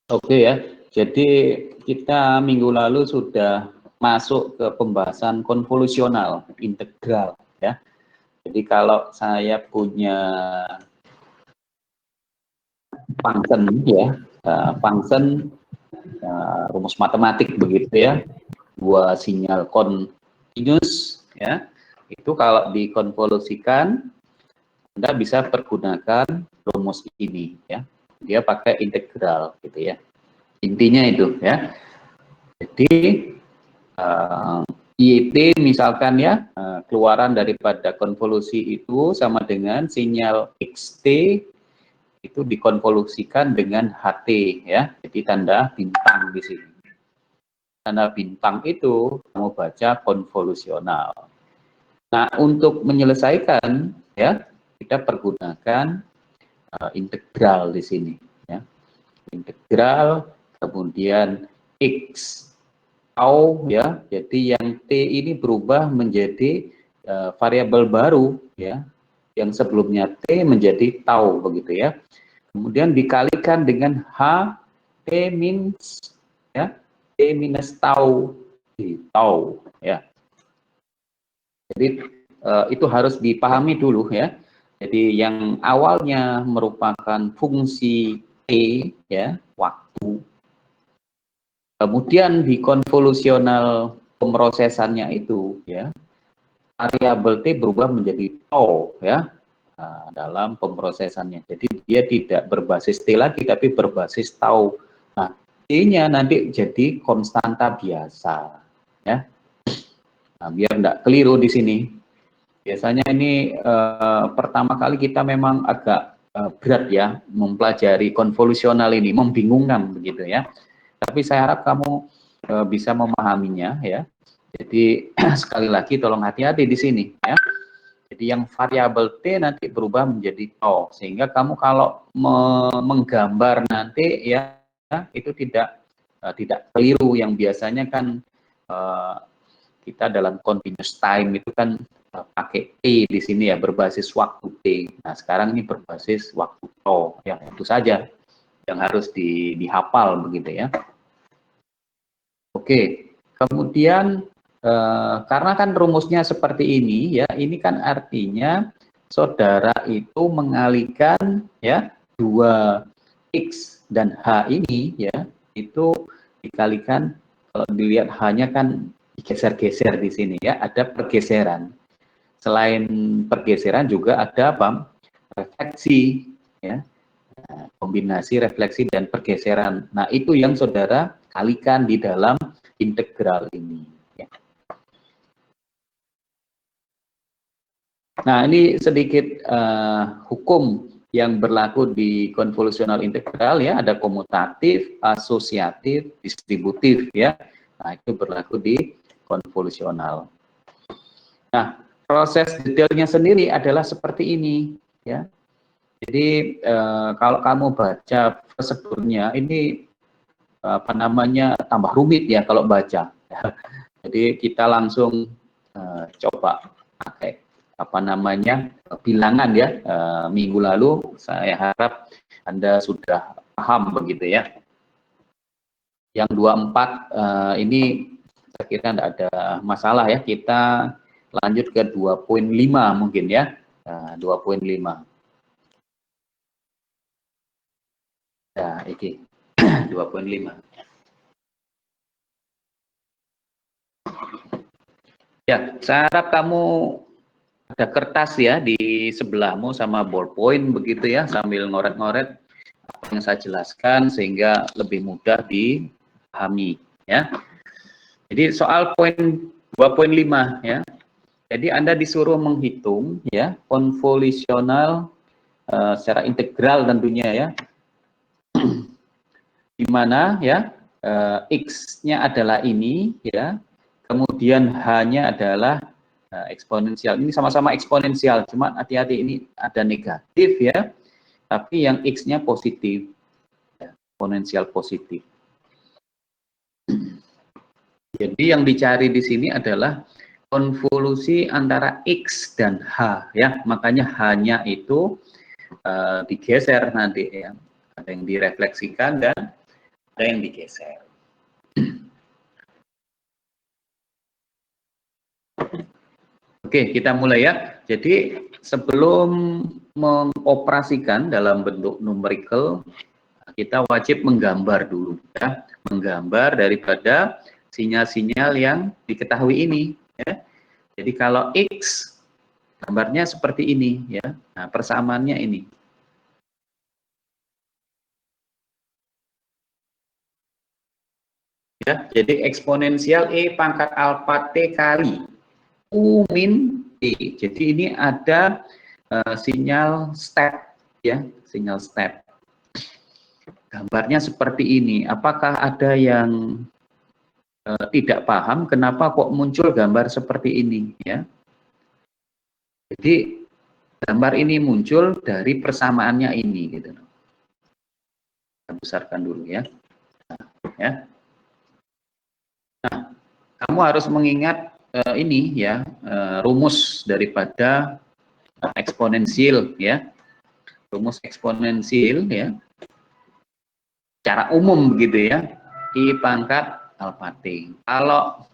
Oke ya, jadi kita minggu lalu sudah masuk ke pembahasan konvolusional integral ya. Jadi kalau saya punya function ya, function rumus matematik begitu ya, dua sinyal continuous ya, itu kalau dikonvolusikan Anda bisa pergunakan rumus ini ya, dia pakai integral gitu ya, intinya itu ya. Jadi YT misalkan ya, keluaran daripada konvolusi itu sama dengan sinyal XT itu dikonvolusikan dengan HT ya, jadi tanda bintang di sini. Tanda bintang itu kamu baca konvolusional. Nah, untuk menyelesaikan ya, kita pergunakan integral di sini ya. Integral kemudian X tau ya, jadi yang T ini berubah menjadi variabel baru ya, yang sebelumnya T menjadi tau begitu ya, kemudian dikalikan dengan H T minus ya, T minus tau di tau ya. Jadi itu harus dipahami dulu ya, jadi yang awalnya merupakan fungsi T ya, waktu, kemudian di konvolusional pemrosesannya itu ya, variabel T berubah menjadi tau ya, dalam pemrosesannya. Jadi dia tidak berbasis T lagi tapi berbasis tau. Nah, T-nya nanti jadi konstanta biasa ya. Nah, biar enggak keliru di sini. Biasanya ini pertama kali kita memang agak berat ya mempelajari konvolusional ini, membingungkan begitu ya. Tapi saya harap kamu bisa memahaminya ya. Jadi sekali lagi tolong hati-hati di sini ya. Jadi yang variabel T nanti berubah menjadi tau, sehingga kamu kalau menggambar nanti ya itu tidak keliru, yang biasanya kan kita dalam continuous time itu kan pakai T di sini ya, berbasis waktu T. Nah, sekarang ini berbasis waktu tau, ya itu saja yang harus dihafal begitu ya. Oke, kemudian karena kan rumusnya seperti ini ya, ini kan artinya saudara itu mengalihkan ya dua X dan H ini ya, itu dikalikan, kalau dilihat hanya kan digeser-geser di sini ya, ada pergeseran. Selain pergeseran juga ada apa? Refleksi ya. Nah, kombinasi refleksi dan pergeseran. Nah, itu yang saudara kalikan di dalam integral ini. Ya. Nah, ini sedikit hukum yang berlaku di konvolusional integral ya, ada komutatif, asosiatif, distributif ya. Nah, itu berlaku di konvolusional. Nah, proses detailnya sendiri adalah seperti ini ya. Jadi kalau kamu baca prosedurnya ini apa namanya, tambah rumit ya kalau baca. Jadi kita langsung coba pakai apa namanya bilangan ya. Minggu lalu saya harap Anda sudah paham begitu ya. Yang 24 ini saya kira tidak ada masalah ya. Kita lanjut ke 2.5 mungkin ya. 2.5. Ya, ini 2.5. Ya, saya harap kamu ada kertas ya di sebelahmu sama ballpoint begitu ya, sambil ngoret-ngoret apa yang saya jelaskan sehingga lebih mudah dipahami ya. Jadi soal poin 2.5 ya. Jadi Anda disuruh menghitung ya konvolusional secara integral tentunya ya. Di mana ya X-nya adalah ini ya. Kemudian H-nya adalah eksponensial. Ini sama-sama eksponensial, cuma hati-hati ini ada negatif ya, tapi yang X-nya positif, ya, eksponensial positif. Jadi yang dicari di sini adalah konvolusi antara X dan H ya, makanya H-nya itu digeser nanti ya, ada yang direfleksikan dan ada yang digeser. Oke, kita mulai ya. Jadi sebelum mengoperasikan dalam bentuk numerical, kita wajib menggambar dulu ya, menggambar daripada sinyal-sinyal yang diketahui ini ya. Jadi kalau X gambarnya seperti ini ya. Nah, persamaannya ini. Ya, jadi eksponensial E pangkat alfa T kali U min T. Jadi ini ada sinyal step ya, sinyal step. Gambarnya seperti ini. Apakah ada yang tidak paham kenapa kok muncul gambar seperti ini ya? Jadi gambar ini muncul dari persamaannya ini gitu. Kita besarkan dulu ya. Ya. Nah, kamu harus mengingat ini ya, rumus daripada eksponensial ya. Rumus eksponensial ya. Secara umum begitu ya. I pangkat alfa T. Kalau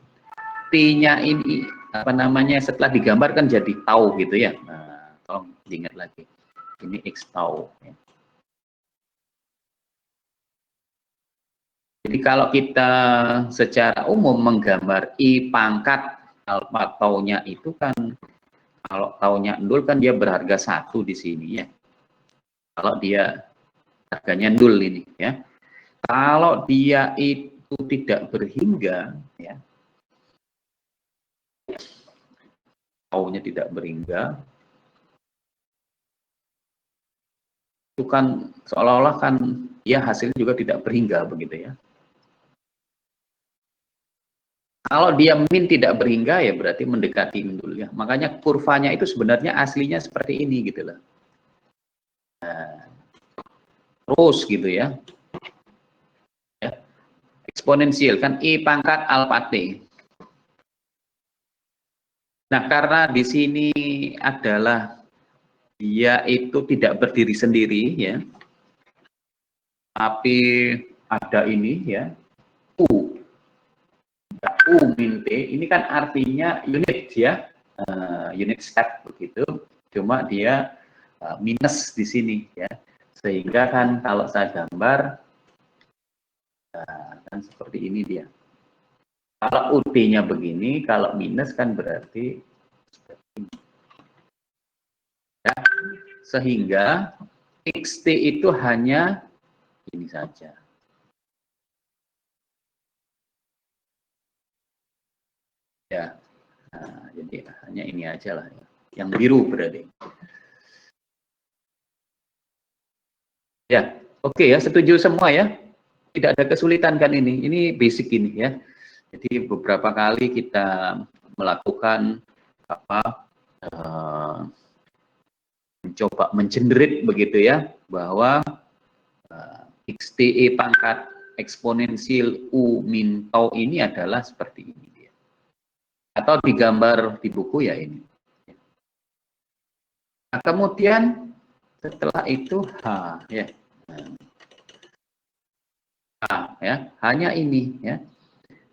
T-nya ini apa namanya setelah digambarkan jadi tau gitu ya. Nah, tolong diingat lagi. Ini X tau ya. Jadi kalau kita secara umum menggambar I pangkat alfa taunya itu kan, kalau taunya 0 kan dia berharga 1 di sini ya. Kalau dia harganya 0 ini ya. Kalau dia itu tidak berhingga ya. Taunya tidak berhingga. Itu kan seolah-olah kan ya hasilnya juga tidak berhingga begitu ya. Kalau dia min tidak berhingga ya berarti mendekati nol ya. Makanya kurvanya itu sebenarnya aslinya seperti ini gitu loh. Nah, terus gitu ya. Ya. Eksponensial kan I pangkat alfa T. Nah, karena di sini adalah dia itu tidak berdiri sendiri ya. Tapi ada ini ya. U min T ini kan artinya unit ya, unit step begitu, cuma dia minus di sini ya, sehingga kan kalau saya gambar kan seperti ini dia. Kalau UT-nya begini, kalau minus kan berarti seperti ini. Ya, sehingga XT itu hanya ini saja. Ya, nah, jadi hanya ini aja lah ya. Yang biru berarti. Ya, oke ya, setuju semua ya. Tidak ada kesulitan kan ini. Ini basic ini ya. Jadi beberapa kali kita melakukan apa mencoba mengenerate begitu ya, bahwa XTE pangkat eksponensial U min tau ini adalah seperti ini dia. Atau digambar di buku ya ini. Nah, kemudian setelah itu H ya. H ya, hanya ini ya.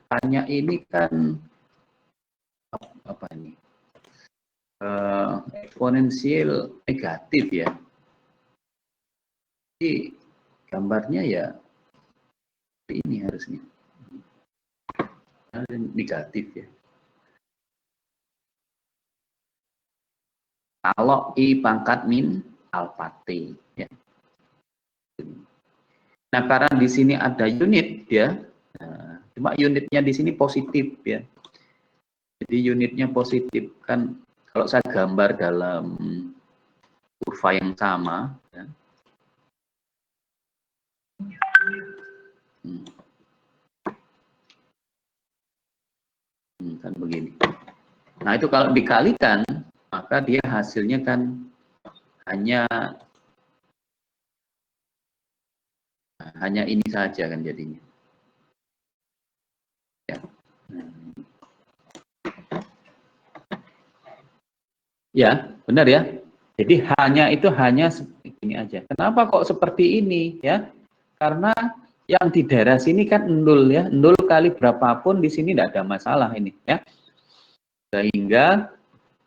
Hanya ini kan apa ini? Eksponensial negatif ya. Jadi gambarnya ya ini harusnya negatif ya. Kalau I pangkat min alfa T ya. Nah, karena di sini ada unit ya. Nah, cuma unitnya di sini positif ya. Jadi unitnya positif kan kalau saya gambar dalam kurva yang sama ya. Kan begini. Nah, itu kalau dikalikan maka dia hasilnya kan hanya ini saja kan jadinya. Ya. Ya, benar ya. Jadi hanya itu hanya ini aja. Kenapa kok seperti ini ya? Karena Yang di daerah sini kan endul ya, endul kali berapapun di sini tidak ada masalah ini ya. Sehingga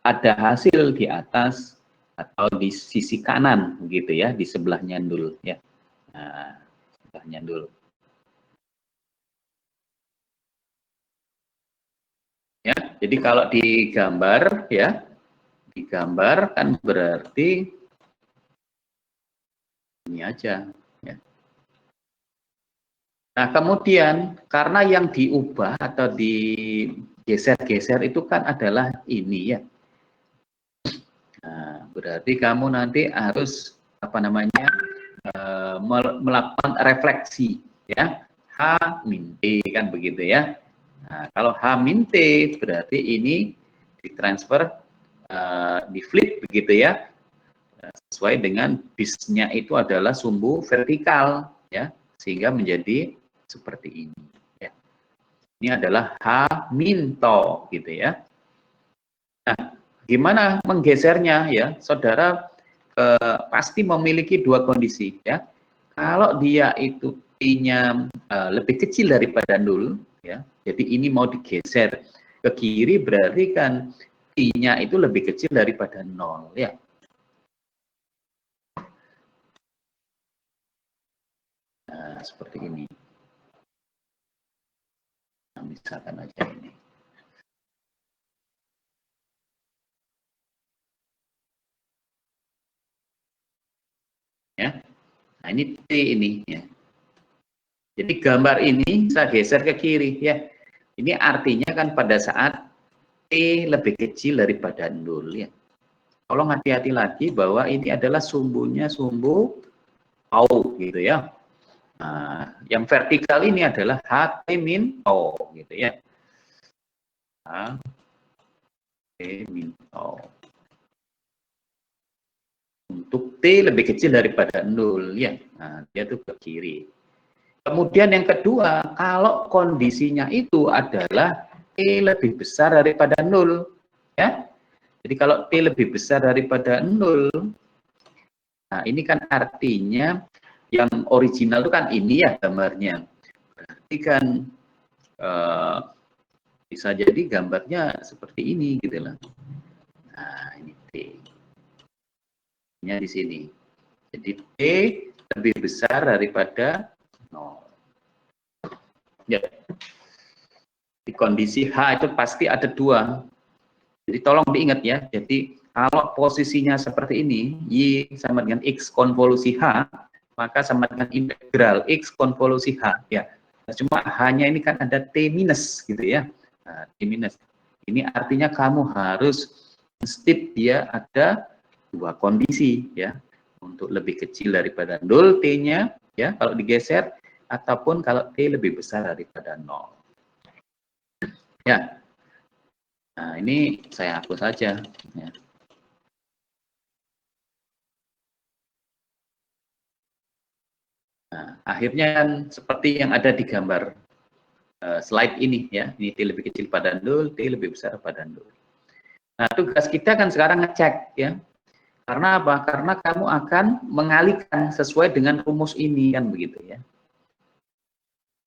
ada hasil di atas atau di sisi kanan begitu ya, di sebelahnya endul ya. Nah, sebelahnya endul. Ya, jadi kalau digambar ya, digambar kan berarti ini aja ya. Nah, kemudian karena yang diubah atau digeser-geser itu kan adalah ini ya. Nah, berarti kamu nanti harus apa namanya melakukan refleksi ya. H min T kan begitu ya. Nah, kalau H min T berarti ini ditransfer di flip begitu ya. Sesuai dengan bisnya itu adalah sumbu vertikal ya, sehingga menjadi seperti ini ya. Ini adalah H min to gitu ya. Nah, gimana menggesernya ya? Saudara pasti memiliki dua kondisi ya. Kalau dia itu T-nya lebih kecil daripada 0 ya. Jadi ini mau digeser ke kiri berarti kan T-nya itu lebih kecil daripada 0 ya. Nah, seperti ini. Nah, misalkan aja ini. Ya. Nah, ini T ini ya. Jadi gambar ini saya geser ke kiri ya. Ini artinya kan pada saat T lebih kecil daripada 0 ya. Tolong hati-hati lagi bahwa ini adalah sumbunya sumbu tau gitu ya. Nah, yang vertikal ini adalah HT min tau gitu ya. HT min tau. Untuk T lebih kecil daripada 0 ya. Nah, dia tuh ke kiri. Kemudian yang kedua, kalau kondisinya itu adalah T lebih besar daripada 0 ya. Jadi kalau T lebih besar daripada 0, nah ini kan artinya yang original itu kan ini ya gambarnya. Berarti kan bisa jadi gambarnya seperti ini gitu lah. Nah, ini T. Nya di sini. Jadi T lebih besar daripada 0. Ya. Di kondisi H itu pasti ada dua. Jadi tolong diingat ya. Jadi kalau posisinya seperti ini, Y sama dengan X konvolusi H, maka sama dengan integral X konvolusi H. Ya. Nah, cuma hanya ini kan ada T minus gitu ya. Nah, T minus. Ini artinya kamu harus mesti dia ada dua kondisi ya. Untuk lebih kecil daripada 0 T-nya ya kalau digeser, ataupun kalau T lebih besar daripada 0. Ya. Nah, ini saya hapus saja. Ya. Nah, akhirnya kan seperti yang ada di gambar slide ini ya. Ini T lebih kecil pada 0, T lebih besar pada 0. Nah, tugas kita kan sekarang ngecek ya. Karena apa? Karena kamu akan mengalihkan sesuai dengan rumus ini kan begitu ya.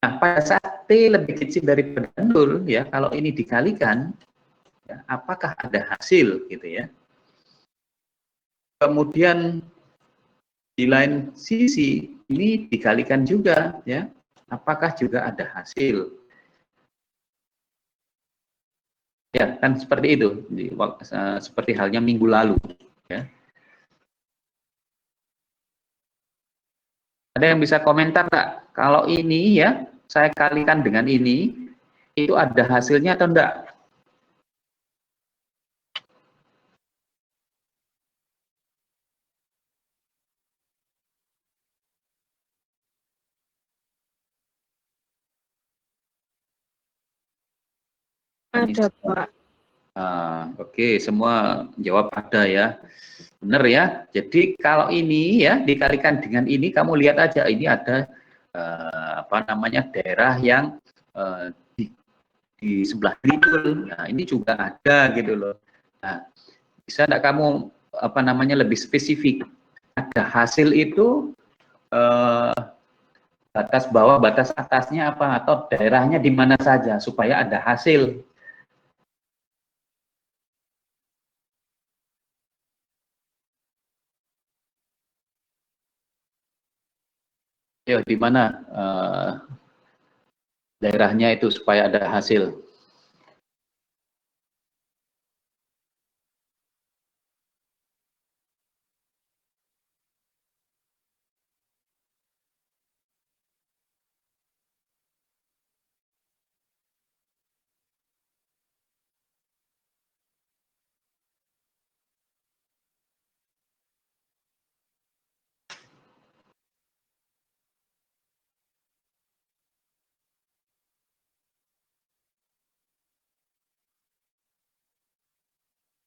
Nah, pada saat T lebih kecil daripada 0 ya, kalau ini dikalikan ya, apakah ada hasil gitu ya. Kemudian di lain sisi ini dikalikan juga ya, apakah juga ada hasil. Ya kan seperti itu, seperti halnya minggu lalu ya. Ada yang bisa komentar nggak kalau ini ya saya kalikan dengan ini itu ada hasilnya atau enggak? Ada, Pak. Oke, semua jawab ada ya. Benar ya. Jadi kalau ini ya dikalikan dengan ini, kamu lihat aja ini ada apa namanya daerah yang di sebelah kiri. Nah, ini juga ada gitu loh. Nah, bisa enggak kamu apa namanya lebih spesifik? Ada hasil itu batas bawah, batas atasnya apa, atau daerahnya di mana saja supaya ada hasil. Yo, di mana daerahnya itu supaya ada hasil.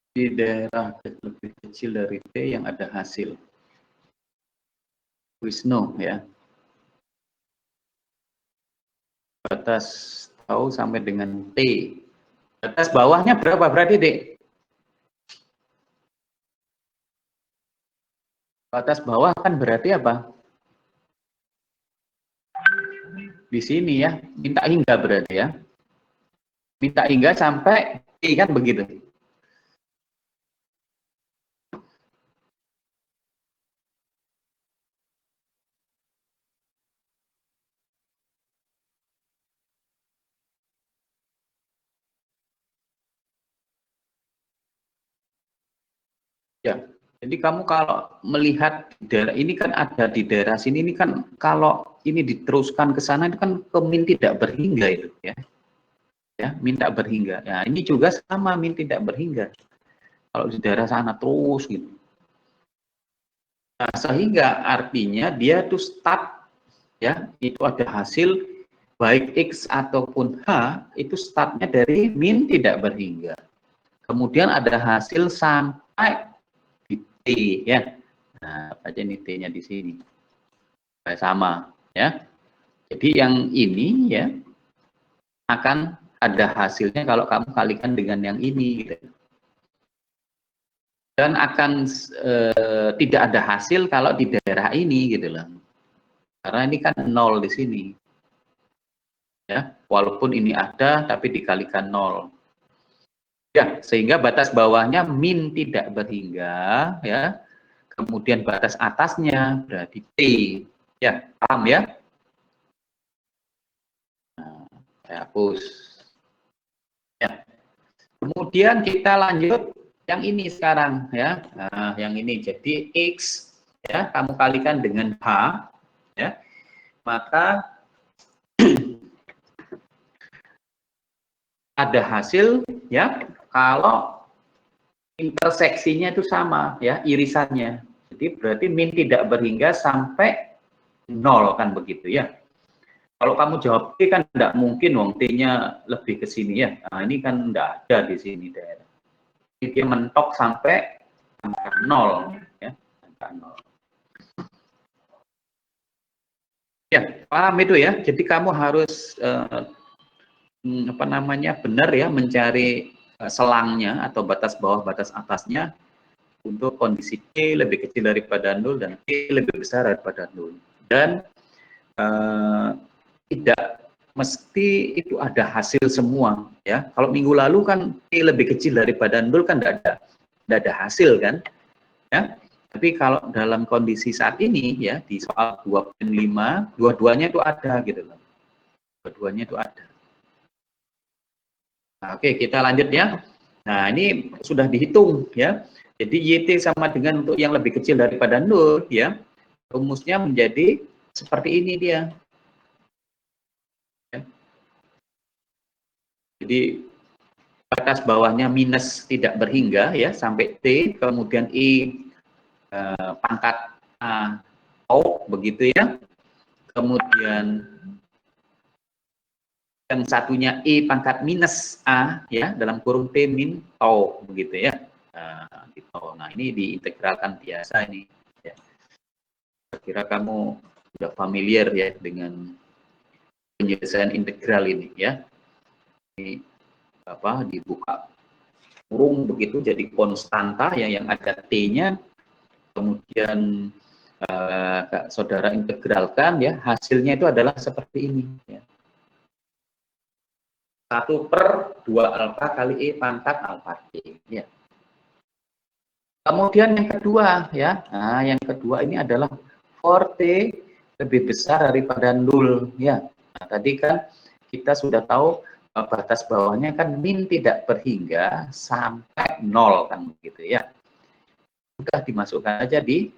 Di daerah lebih kecil dari T yang ada hasil. Wisnu ya. Batas tahu sampai dengan T. Batas bawahnya berapa berarti, Dek? Batas bawah kan berarti apa? Di sini ya, minta hingga berarti ya. Minta hingga sampai T kan begitu. Ya, jadi kamu kalau melihat daerah ini kan ada di daerah sini, ini kan kalau ini diteruskan ke sana itu kan ke min tidak berhingga itu ya. Ya, minta berhingga. Ya, ini juga sama min tidak berhingga. Kalau di daerah sana terus gitu. Nah, sehingga artinya dia tuh start ya, itu ada hasil baik X ataupun H itu startnya dari min tidak berhingga. Kemudian ada hasil sampai di T ya. Nah, baca ini T-nya di sini. Sama ya. Jadi yang ini ya akan ada hasilnya kalau kamu kalikan dengan yang ini gitu. Dan akan tidak ada hasil kalau di daerah ini gitu loh. Karena ini kan nol di sini. Ya, walaupun ini ada tapi dikalikan nol. Ya, sehingga batas bawahnya min tidak berhingga ya. Kemudian batas atasnya berarti T. Ya, paham ya? Nah, saya hapus. Ya. Kemudian kita lanjut yang ini sekarang ya. Nah, yang ini jadi X ya, kamu kalikan dengan H ya. Maka ada hasil ya kalau interseksinya itu sama ya, irisannya. Jadi berarti min tidak berhingga sampai nol kan begitu ya. Kalau kamu jawab T kan tidak mungkin wong T-nya lebih ke sini ya. Nah, ini kan tidak ada di sini daerah. Jadi dia mentok sampai angka nol ya, angka nol. Ya, paham itu ya. Jadi kamu harus apa namanya benar ya mencari selangnya atau batas bawah batas atasnya untuk kondisi T lebih kecil daripada 0 dan T lebih besar daripada 0. Dan tidak mesti itu ada hasil semua ya. Kalau minggu lalu kan T lebih kecil daripada 0 kan tidak ada hasil kan ya. Tapi kalau dalam kondisi saat ini ya di soal 2.5 dua-duanya itu ada gitu loh. Dua-duanya itu ada. Nah, oke, kita lanjut ya. Nah, ini sudah dihitung ya. Jadi YT sama dengan untuk yang lebih kecil daripada 0 ya. Rumusnya menjadi seperti ini dia. Ya. Jadi batas bawahnya minus tidak berhingga ya sampai T, kemudian I pangkat A O begitu ya. Kemudian yang satunya I pangkat minus A ya dalam kurung T min tau begitu ya. Gitu. Nah ini diintegralkan biasa ini ya. Saya kira kamu sudah familiar ya dengan penyelesaian integral ini ya. Ini apa dibuka kurung begitu jadi konstanta ya yang ada T-nya, kemudian saudara integralkan ya, hasilnya itu adalah seperti ini ya. 1/2 alfa kali E pangkat alfa T ya. Kemudian yang kedua ya, nah yang kedua ini adalah 4T lebih besar daripada 0 ya. Nah, tadi kan kita sudah tahu batas bawahnya kan min tidak berhingga sampai 0 kan gitu ya. Sudah dimasukkan aja di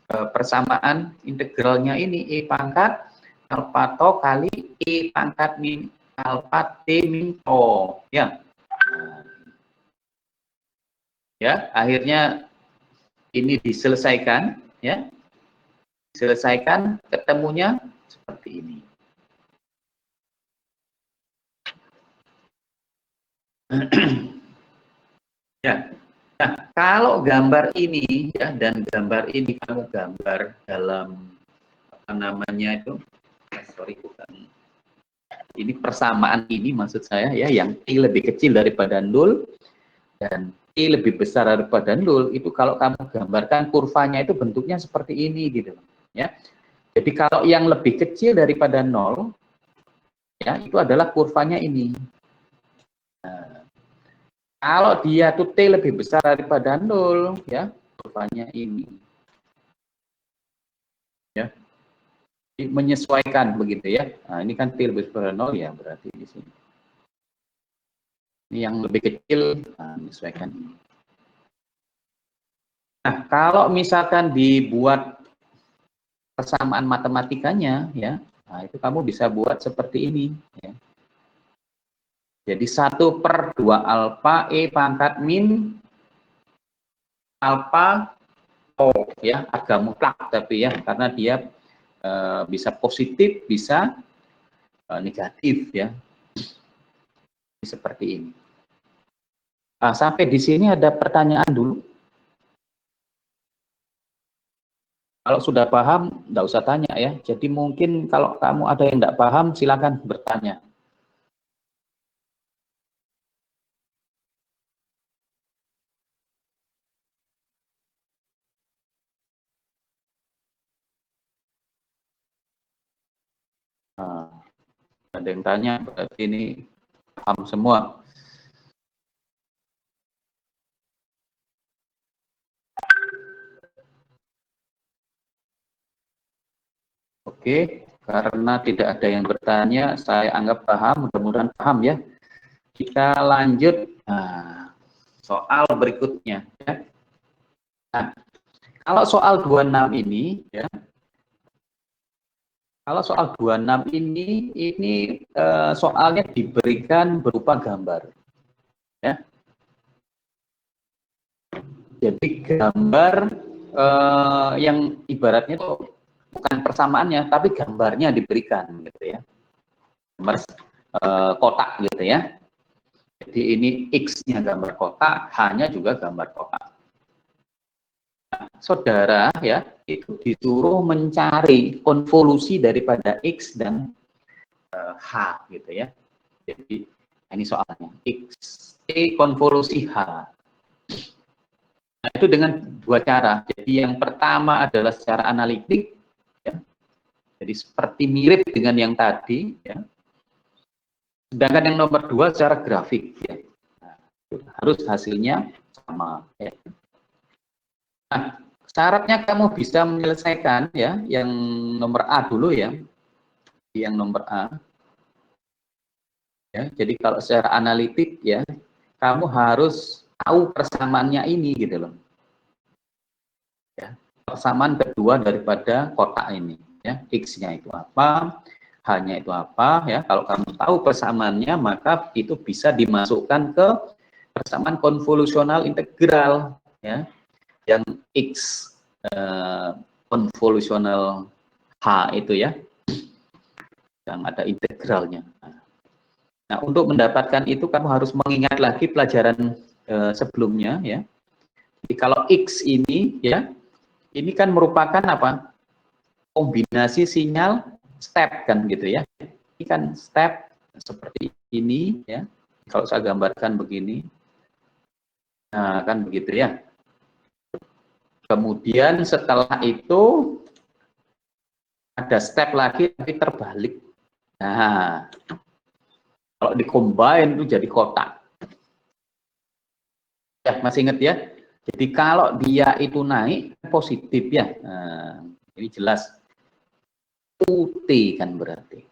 persamaan integralnya ini E pangkat alfa to kali E pangkat min alfa T min to ya. Nah, ya, akhirnya ini diselesaikan ya. Diselesaikan, ketemunya seperti ini. Ya. Nah, kalau gambar ini ya dan gambar ini kamu gambar dalam apa namanya itu? Sorry, bukan. Ini persamaan ini maksud saya ya, yang T lebih kecil daripada 0 dan T lebih besar daripada 0, itu kalau kamu gambarkan kurvanya itu bentuknya seperti ini gitu ya. Jadi kalau yang lebih kecil daripada 0 ya, itu adalah kurvanya ini. Nah, kalau dia tuh T lebih besar daripada 0 ya, kurvanya ini. Ya. Menyesuaikan begitu ya. Nah, ini kan T lebih besar dari 0 ya, berarti di sini. Ini yang lebih kecil, nah, menyesuaikan ini. Nah, kalau misalkan dibuat persamaan matematikanya ya, nah itu kamu bisa buat seperti ini ya. Jadi 1/2 alfa E pangkat min alfa O ya, agak mutlak tapi ya, karena dia bisa positif, bisa negatif ya. Seperti ini. Nah, sampai di sini ada pertanyaan dulu. Kalau sudah paham, enggak usah tanya ya. Jadi mungkin kalau kamu ada yang enggak paham, silakan bertanya. Nah, ada yang tanya, berarti ini paham semua. Oke, karena tidak ada yang bertanya, saya anggap paham, mudah-mudahan paham ya. Kita lanjut soal berikutnya. Ya. Nah, kalau soal 26 ini, ya, kalau soal 26 ini soalnya diberikan berupa gambar. Ya. Jadi gambar yang ibaratnya itu bukan persamaannya, tapi gambarnya diberikan, gitu ya. Gambar kotak, gitu ya. Jadi ini X-nya gambar kotak, H-nya juga gambar kotak. Nah, saudara ya itu disuruh mencari konvolusi daripada X dan H, gitu ya. Jadi ini soalnya X konvolusi H. Nah, itu dengan dua cara. Jadi yang pertama adalah secara analitik, ya. Jadi seperti mirip dengan yang tadi, ya. Sedangkan yang nomor dua secara grafik, ya. Nah, harus hasilnya sama. Ya. Nah, syaratnya kamu bisa menyelesaikan, ya, yang nomor A dulu ya, yang nomor A. Ya, jadi kalau secara analitik, ya, kamu harus tahu persamaannya ini, gitu loh. Ya, persamaan kedua daripada kotak ini, ya, X-nya itu apa, H-nya itu apa, ya. Kalau kamu tahu persamaannya, maka itu bisa dimasukkan ke persamaan konvolusional integral, ya, yang X konvolusional H itu ya, yang ada integralnya. Nah, untuk mendapatkan itu kamu harus mengingat lagi pelajaran sebelumnya, ya. Jadi kalau X ini, ya, ini kan merupakan apa? Kombinasi sinyal step kan gitu ya. Ini kan step seperti ini ya. Kalau saya gambarkan begini. Nah, kan begitu ya. Kemudian setelah itu ada step lagi tapi terbalik. Nah, kalau di-combine itu jadi kotak. Ya, masih ingat ya? Jadi kalau dia itu naik positif ya. Nah, ini jelas UT kan berarti.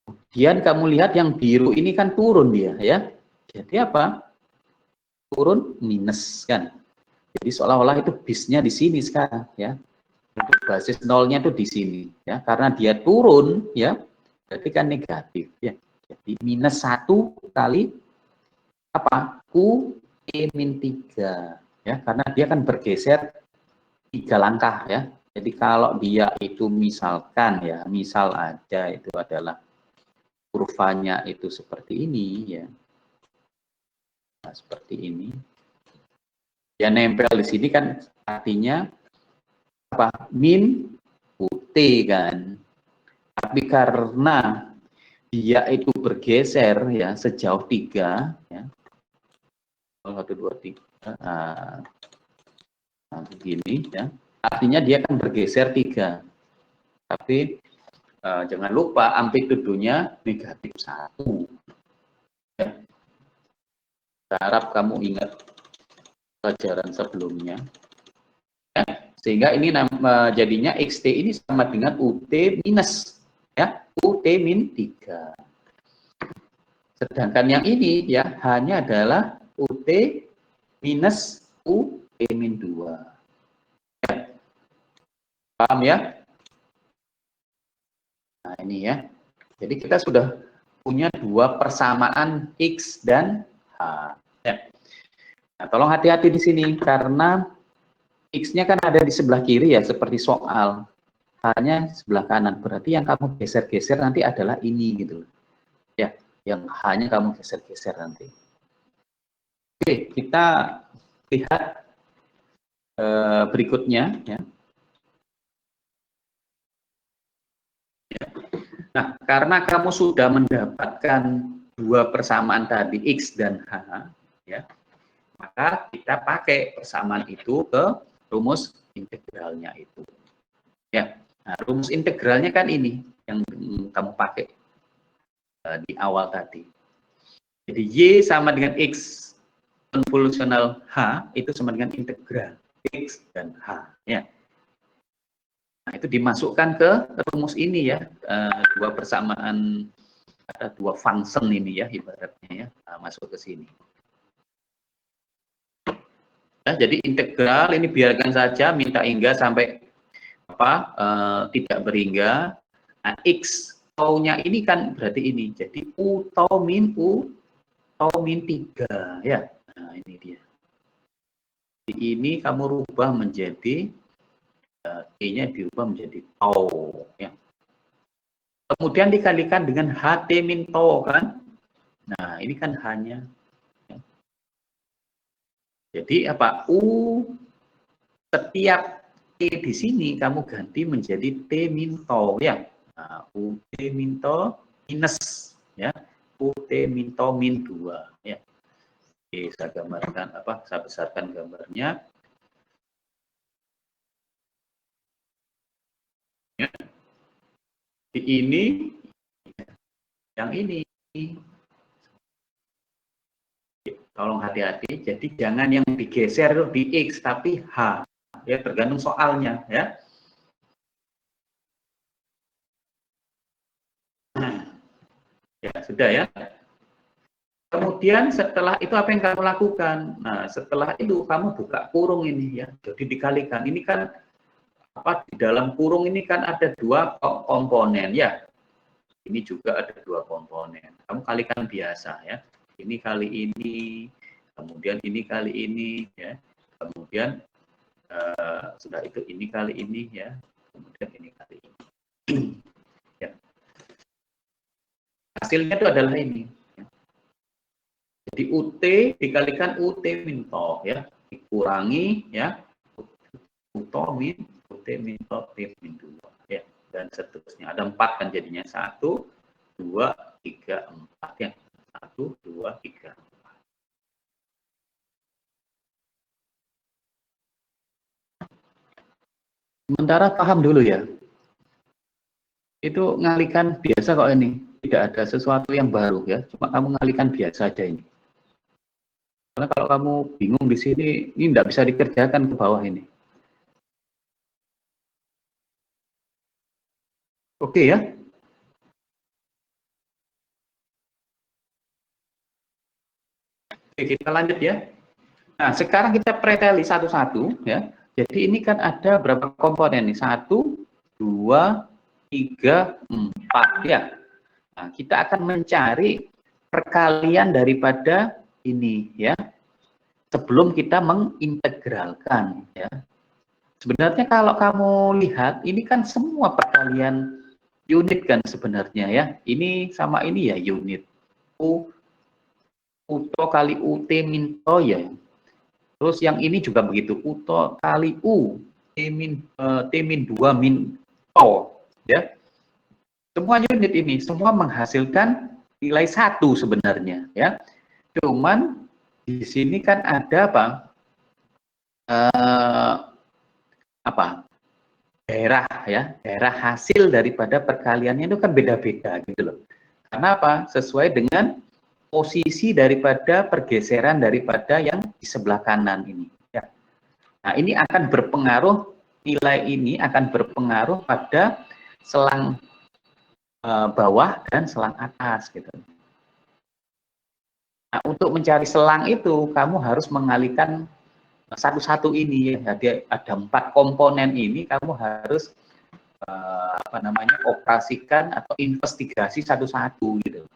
Kemudian kamu lihat yang biru ini kan turun dia ya. Jadi apa? Turun minus kan. Jadi seolah-olah itu bisnya di sini sekarang ya. Basis nolnya itu di sini ya. Karena dia turun ya, berarti kan negatif ya. Jadi minus 1 kali apa? Q-3 ya, karena dia kan bergeser 3 langkah ya. Jadi kalau dia itu misalkan ya, misal aja itu adalah kurvanya itu seperti ini ya. Nah, seperti ini. Ya nempel di sini kan artinya apa? Min UT kan. Tapi karena dia itu bergeser ya sejauh 3 ya. 1 2 3. Nah, begini ya. Artinya dia akan bergeser 3. Tapi jangan lupa amplitudonya negatif 1. Ya. Saya harap kamu ingat pelajaran sebelumnya. Ya. Sehingga ini jadinya XT ini sama dengan UT minus. Ya, UT min 3. Sedangkan yang ini ya hanya adalah UT minus UT min 2. Ya. Paham ya? Nah ini ya. Jadi kita sudah punya 2 persamaan X dan H. Ya. Nah, tolong hati-hati di sini karena X-nya kan ada di sebelah kiri ya, seperti soal. H-nya sebelah kanan. Berarti yang kamu geser-geser nanti adalah ini gitu. Ya, yang H-nya kamu geser-geser nanti. Oke, kita lihat berikutnya ya. Nah, karena kamu sudah mendapatkan 2 persamaan tadi X dan H, ya, maka kita pakai persamaan itu ke rumus integralnya itu. Ya, nah, rumus integralnya kan ini yang kamu pakai di awal tadi. Jadi Y sama dengan X konvolusional H itu sama dengan integral X dan H. Ya. Nah, itu dimasukkan ke rumus ini ya, 2 persamaan, ada 2 function ini ya ibaratnya ya, masuk ke sini. Ya, jadi integral ini biarkan saja minta hingga sampai apa tidak berhingga. Nah, X tau-nya ini kan berarti ini. Jadi U tau min 3 ya. Nah, ini dia. Jadi ini kamu rubah menjadi T-nya dirubah menjadi tau ya. Kemudian dikalikan dengan HT min tau kan. Nah, ini kan hanya ya. Jadi apa? U setiap T di sini kamu ganti menjadi T min tau ya. Nah, UT min tau minus ya. UT min tau min 2 ya. Oke, saya gambarkan apa? Saya besarkan gambarnya. Ya. Di ini yang ini. Tolong hati-hati. Jadi jangan yang digeser itu di X tapi H. Ya, tergantung soalnya ya. Ya, sudah ya. Kemudian setelah itu apa yang kamu lakukan? Nah, setelah itu kamu buka kurung ini ya. Jadi dikalikan. Ini kan apa di dalam kurung ini kan ada 2 komponen ya. Ini juga ada 2 komponen. Kamu kalikan biasa ya. Ini kali ini, kemudian ini kali ini ya. Kemudian sudah itu ini kali ini ya. Kemudian ini kali ini. Ya. Hasilnya itu adalah ini. Jadi UT dikalikan UT min tau ya, dikurangi ya UT min tau T min 2 ya, dan seterusnya. Ada 4 kan jadinya 1, 2, 3, 4 ya. 1, 2, 3, 4. Sementara paham dulu ya. Itu ngalikan biasa kok ini. Tidak ada sesuatu yang baru ya. Cuma kamu ngalikan biasa aja ini. Karena kalau kamu bingung di sini, ini tidak bisa dikerjakan ke bawah ini. Oke ya. Oke, kita lanjut ya. Nah, sekarang kita preteli satu-satu ya. Jadi ini kan ada berapa komponen nih? 1, 2, 3, 4 ya. Nah, kita akan mencari perkalian daripada ini ya. Sebelum kita mengintegralkan ya. Sebenarnya kalau kamu lihat ini kan semua perkalian unit kan sebenarnya ya. Ini sama ini ya unit. Uto kali UT min to ya. Terus yang ini juga begitu, Uto kali U, T min 2 min O. Ya. Semua unit ini, semua menghasilkan nilai 1 sebenarnya. Ya. Cuman di sini kan ada apa? Apa? Daerah ya, daerah hasil daripada perkaliannya itu kan beda-beda gitu loh. Karena apa? Sesuai dengan posisi daripada pergeseran daripada yang di sebelah kanan ini. Ya. Nah, ini akan berpengaruh, nilai ini akan berpengaruh pada selang bawah dan selang atas gitu. Nah, untuk mencari selang itu kamu harus mengalihkan satu-satu ini ya. Jadi ada 4 komponen ini kamu harus operasikan atau investigasi satu-satu gitu.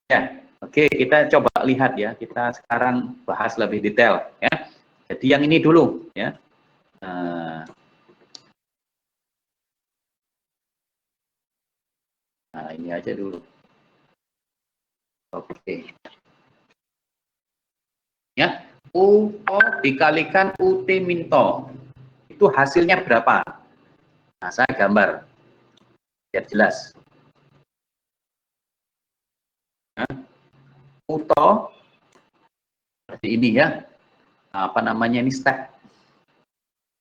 Ya, oke, kita coba lihat ya. Kita sekarang bahas lebih detail ya. Jadi yang ini dulu ya. Nah, ini aja dulu. Oke. Ya, UO dikalikan UT min to. Itu hasilnya berapa? Nah, saya gambar biar jelas. Nah, UTO seperti ini ya. Nah, apa namanya ini step.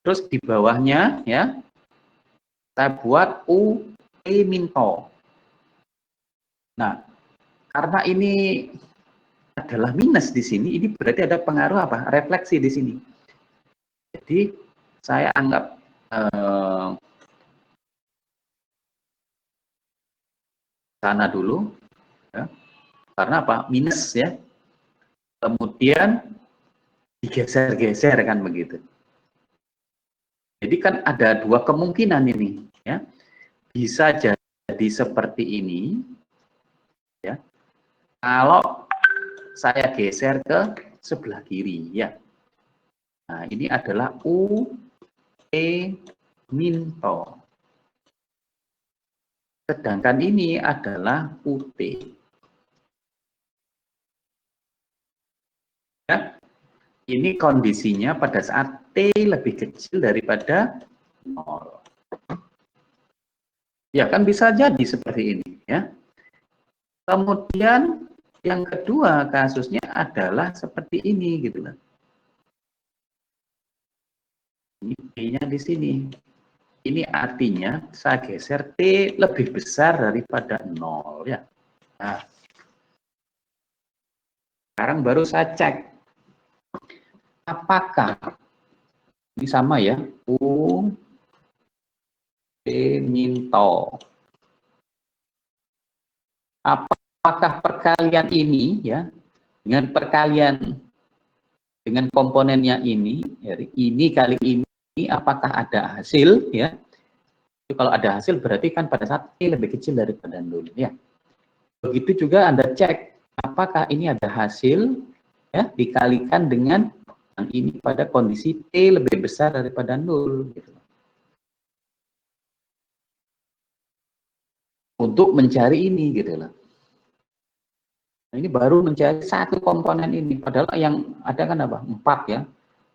Terus di bawahnya ya, saya buat UT min to. Nah, karena ini adalah minus di sini, ini berarti ada pengaruh apa? Refleksi di sini. Jadi saya anggap sana dulu, ya. Karena apa? Minus ya. Kemudian digeser-geser kan begitu. Jadi kan ada 2 kemungkinan ini, ya. Bisa jadi seperti ini, ya. Kalau saya geser ke sebelah kiri, ya. Nah, ini adalah U E min to. Sedangkan ini adalah UT. Ya, ini kondisinya pada saat T lebih kecil daripada 0. Ya kan bisa jadi seperti ini ya. Kemudian yang kedua kasusnya adalah seperti ini gitu loh. Ini T-nya di sini. Ini artinya saya geser T lebih besar daripada 0 ya. Nah, sekarang baru saya cek apakah ini sama ya, U T min to. Apakah perkalian ini ya dengan perkalian dengan komponennya ini, dari ini kali ini apakah ada hasil ya? Kalau ada hasil berarti kan pada saat T lebih kecil daripada 0 ya. Begitu juga Anda cek apakah ini ada hasil ya dikalikan dengan yang ini pada kondisi T lebih besar daripada 0 gitu. Untuk mencari ini gitu loh. Nah, ini baru mencari satu komponen ini padahal yang ada kan apa? 4 ya.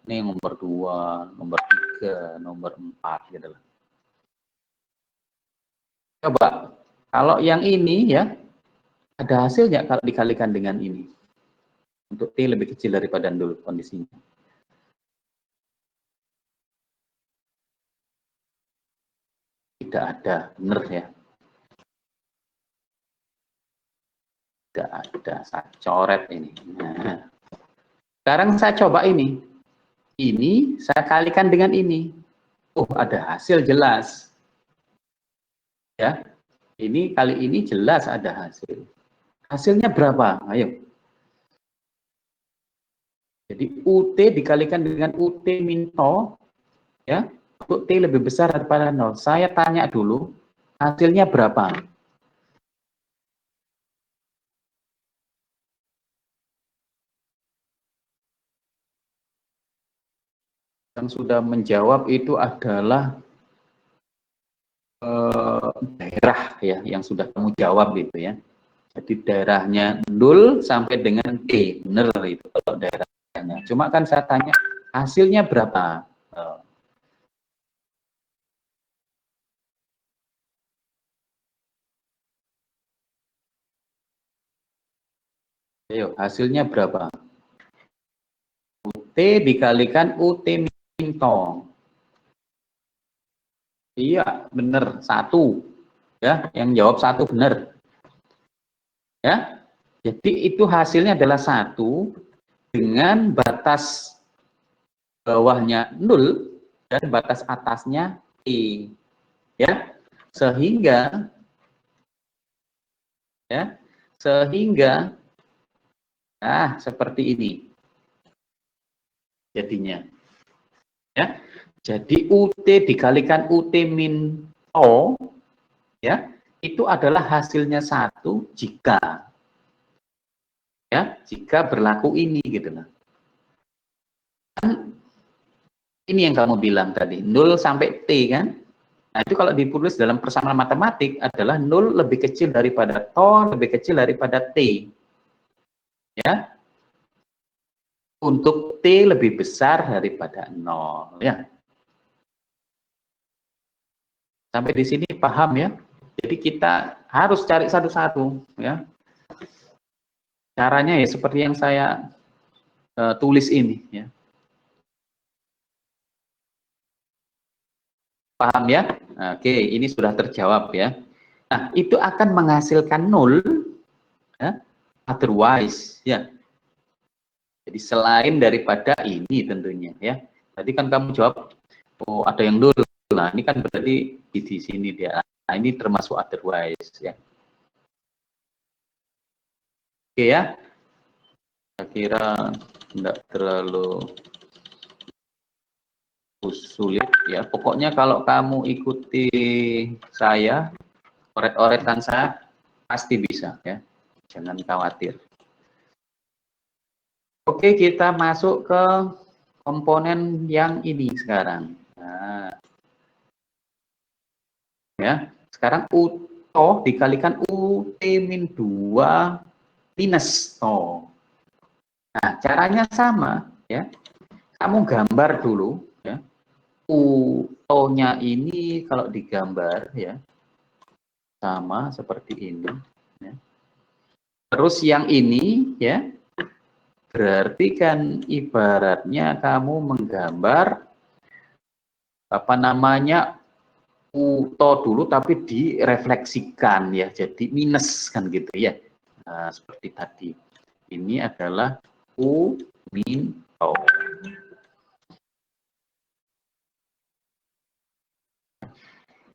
Ini nomor 2, nomor 3, nomor 4 gitu loh. Coba kalau yang ini ya ada hasilnya kalau dikalikan dengan ini. Untuk T lebih kecil daripada 0 kondisinya. tidak ada, benar ya. Tidak ada, saya coret ini. Nah, sekarang saya coba ini. Ini saya kalikan dengan ini. Oh, ada hasil jelas. Ya, ini kali ini jelas ada hasil. Hasilnya berapa? Ayo. Jadi UT dikalikan dengan UT min to, ya, untuk T lebih besar daripada 0. Saya tanya dulu, hasilnya berapa? Yang sudah menjawab itu adalah daerah ya, yang sudah kamu jawab gitu ya. Jadi daerahnya 0 sampai dengan T, benar itu kalau daerahnya. Cuma kan saya tanya hasilnya berapa? Ayo, hasilnya berapa? UT dikalikan UT min to. Iya, benar, 1. Ya, yang jawab 1 benar. Ya. Jadi itu hasilnya adalah 1 dengan batas bawahnya 0 dan batas atasnya T. Ya. Sehingga ya, sehingga seperti ini jadinya. Ya. Jadi UT dikalikan UT min to ya, itu adalah hasilnya 1 jika berlaku ini gitu loh. Ini yang kamu bilang tadi, 0 sampai T kan? Nah, itu kalau ditulis dalam persamaan matematik adalah 0 lebih kecil daripada to, lebih kecil daripada T. Ya. Untuk T lebih besar daripada 0. Ya. Sampai di sini paham ya? Jadi kita harus cari satu-satu. Ya. Caranya ya seperti yang saya tulis ini. Ya. Paham ya? Oke, ini sudah terjawab ya. Nah, itu akan menghasilkan 0 ya, otherwise ya. Jadi selain daripada ini tentunya ya. Tadi kan kamu jawab oh ada yang 0. Nah, ini kan berarti di sini dia. Nah, ini termasuk otherwise ya. Oke ya. Saya kira tidak terlalu sulit ya. Pokoknya kalau kamu ikuti saya, oret-oretan saya pasti bisa ya. Jangan khawatir. Oke, kita masuk ke komponen yang ini sekarang. Nah, ya. Sekarang U to dikalikan UT min 2 minus to. Nah, caranya sama ya. Kamu gambar dulu ya. U to-nya ini kalau digambar ya sama seperti ini ya. Terus yang ini ya berarti kan ibaratnya kamu menggambar apa namanya to dulu tapi direfleksikan ya jadi minus kan gitu ya. Nah, seperti tadi ini adalah U min to.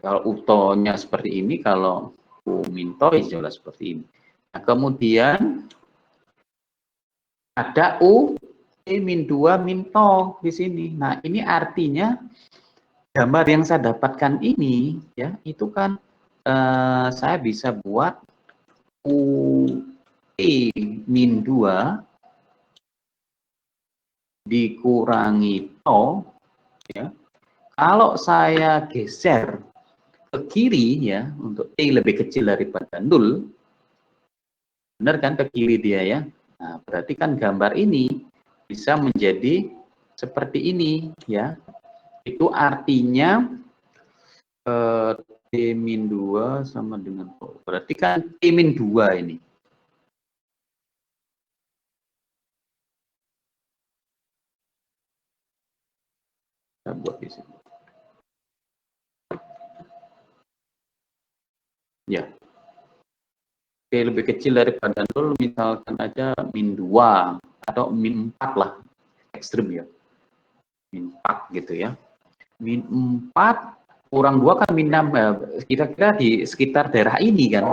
Kalau utonya seperti ini, kalau U min to ya jelas seperti ini. Nah, kemudian ada U min 2 min to di sini. Nah, ini artinya gambar yang saya dapatkan ini ya, itu kan saya bisa buat U min 2 dikurangi to ya. Kalau saya geser ke kiri ya untuk T lebih kecil daripada 0, benar kan ke kiri dia ya. Nah, berarti kan gambar ini bisa menjadi seperti ini ya. Itu artinya T-2 sama dengan berarti kan T-2 ini. Kita buat di sini. Ya. T lebih kecil daripada 0, misalkan aja min 2 atau min 4 lah, ekstrim ya. Min 4 gitu ya. Min 4 kurang 2 kan min 6, kira-kira di sekitar daerah ini kan.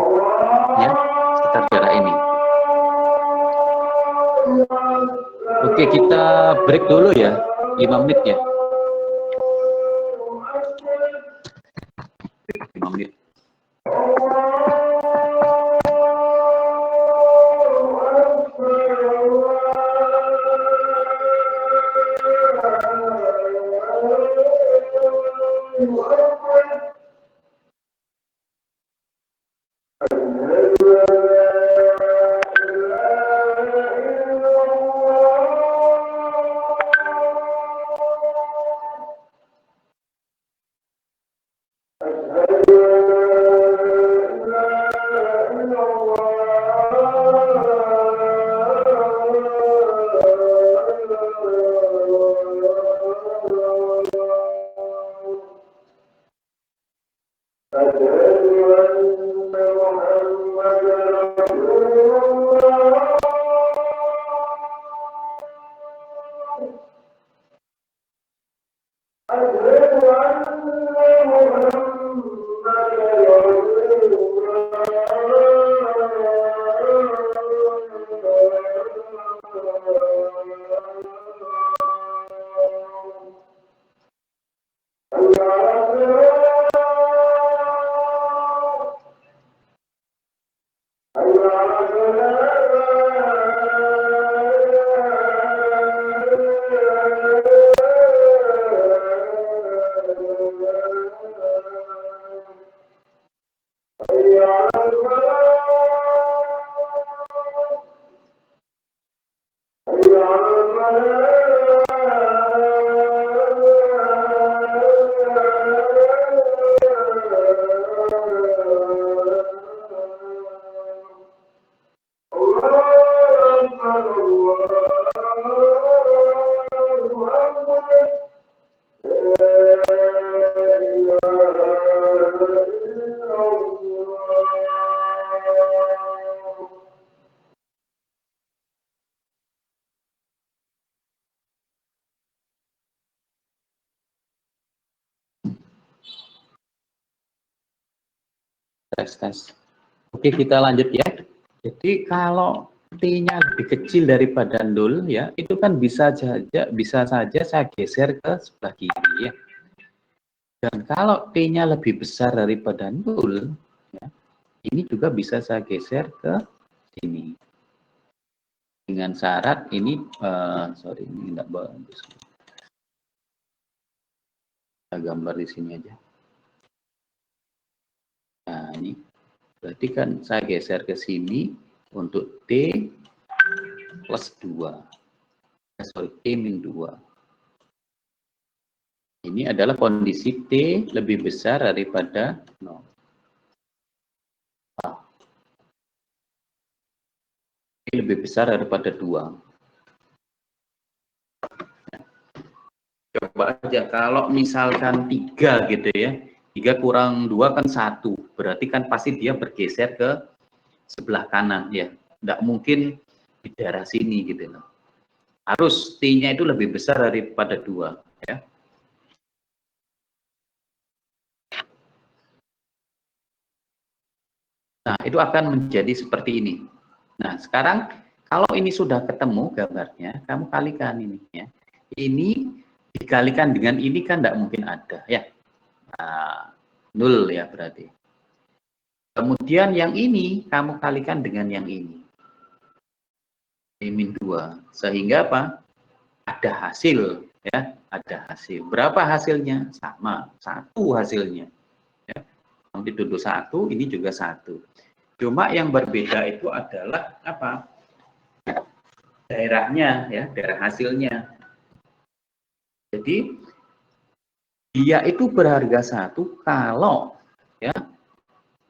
Ya, sekitar daerah ini. Oke, kita break dulu ya, 5 menit ya. 5 menit. Tes. Oke, kita lanjut ya. Jadi kalau T-nya lebih kecil daripada 0 ya, itu kan bisa saja saya geser ke sebelah kiri ya. Dan kalau T-nya lebih besar daripada 0 ya, ini juga bisa saya geser ke sini. Dengan syarat ini sorry, ini enggak bagus. Kita gambar di sini aja. Nah, ini berarti kan saya geser ke sini untuk T plus 2. Sorry, T min 2. Ini adalah kondisi T lebih besar daripada 0. T lebih besar daripada 2. Coba aja kalau misalkan 3 gitu ya. 3 kurang 2 kan 1. Berarti kan pasti dia bergeser ke sebelah kanan ya. Tidak mungkin di daerah sini gitu loh. Harus T-nya itu lebih besar daripada 2 ya. Nah, itu akan menjadi seperti ini. Nah, sekarang kalau ini sudah ketemu gambarnya, kamu kalikan ini ya. Ini dikalikan dengan ini kan tidak mungkin ada ya. Nah, 0 ya berarti. Kemudian yang ini kamu kalikan dengan yang ini. Min 2. Sehingga apa? Ada hasil ya, ada hasil. Berapa hasilnya? Sama, 1 hasilnya. Ya. Dituduh 1, ini juga 1. Cuma yang berbeda itu adalah apa? Daerahnya ya, daerah hasilnya. Jadi dia itu berharga 1 kalau ya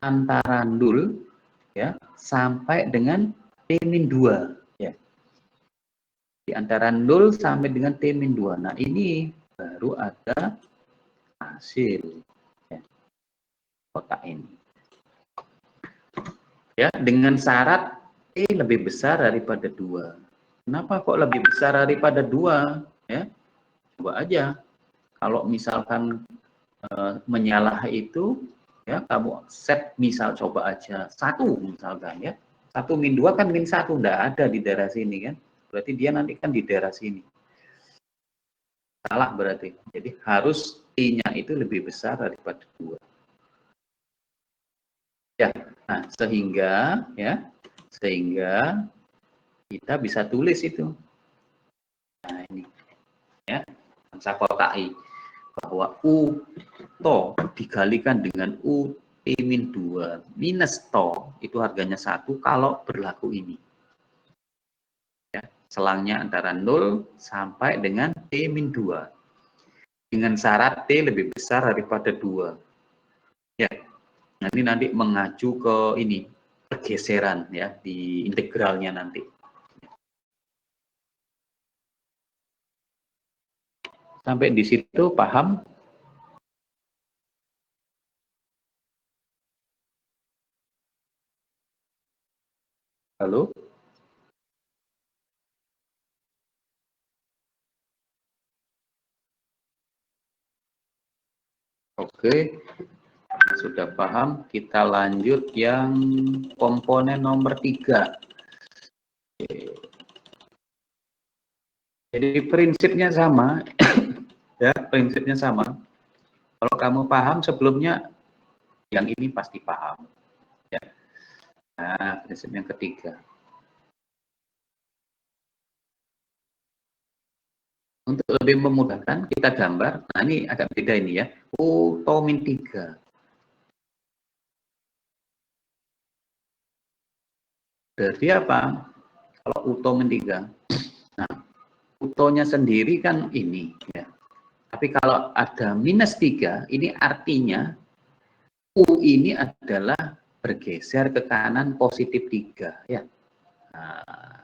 antara 0 ya sampai dengan T-2 ya. Di antara 0 sampai dengan T-2. Nah, ini baru ada hasil ya. Kotak ini. Ya, dengan syarat T lebih besar daripada 2. Kenapa kok lebih besar daripada 2? Ya, coba aja. Kalau misalkan menyalah itu, ya kamu set misal coba aja 1 misalkan ya. 1 min 2 kan min 1, enggak ada di daerah sini kan. Berarti dia nanti kan di daerah sini. Salah berarti. Jadi harus T-nya itu lebih besar daripada 2. Ya, nah sehingga kita bisa tulis itu. Nah ini ya, saya kotai bahwa U to dikalikan dengan U T min 2 minus to itu harganya 1 kalau berlaku ini. Ya, selangnya antara 0 sampai dengan T min 2. Dengan syarat T lebih besar daripada 2. Ya, nanti mengacu ke ini pergeseran ya di integralnya nanti. Sampai di situ paham? Halo? Oke, sudah paham. Kita lanjut yang komponen nomor 3. Jadi prinsipnya sama, ya prinsipnya sama. Kalau kamu paham sebelumnya, yang ini pasti paham. Ya. Nah, prinsip yang ketiga. Untuk lebih memudahkan, kita gambar. Nah, ini agak beda ini ya. U to min 3. Berarti apa? Kalau U to min 3. Nah, U to-nya sendiri kan ini. Ya. Tapi kalau ada minus 3, ini artinya U ini adalah bergeser ke kanan positif 3. Ya. Nah,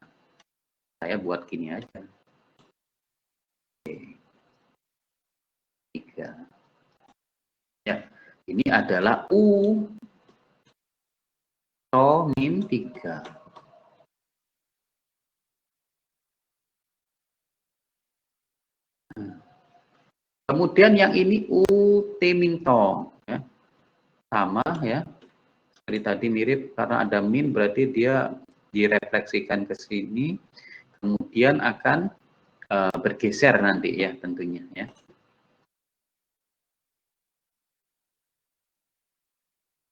saya buat gini aja. Oke. 3. Ya, ini adalah U to min 3. Kemudian yang ini U T min to. Ya. Sama ya. Seperti tadi mirip karena ada min berarti dia direfleksikan ke sini. Kemudian akan bergeser nanti ya tentunya ya.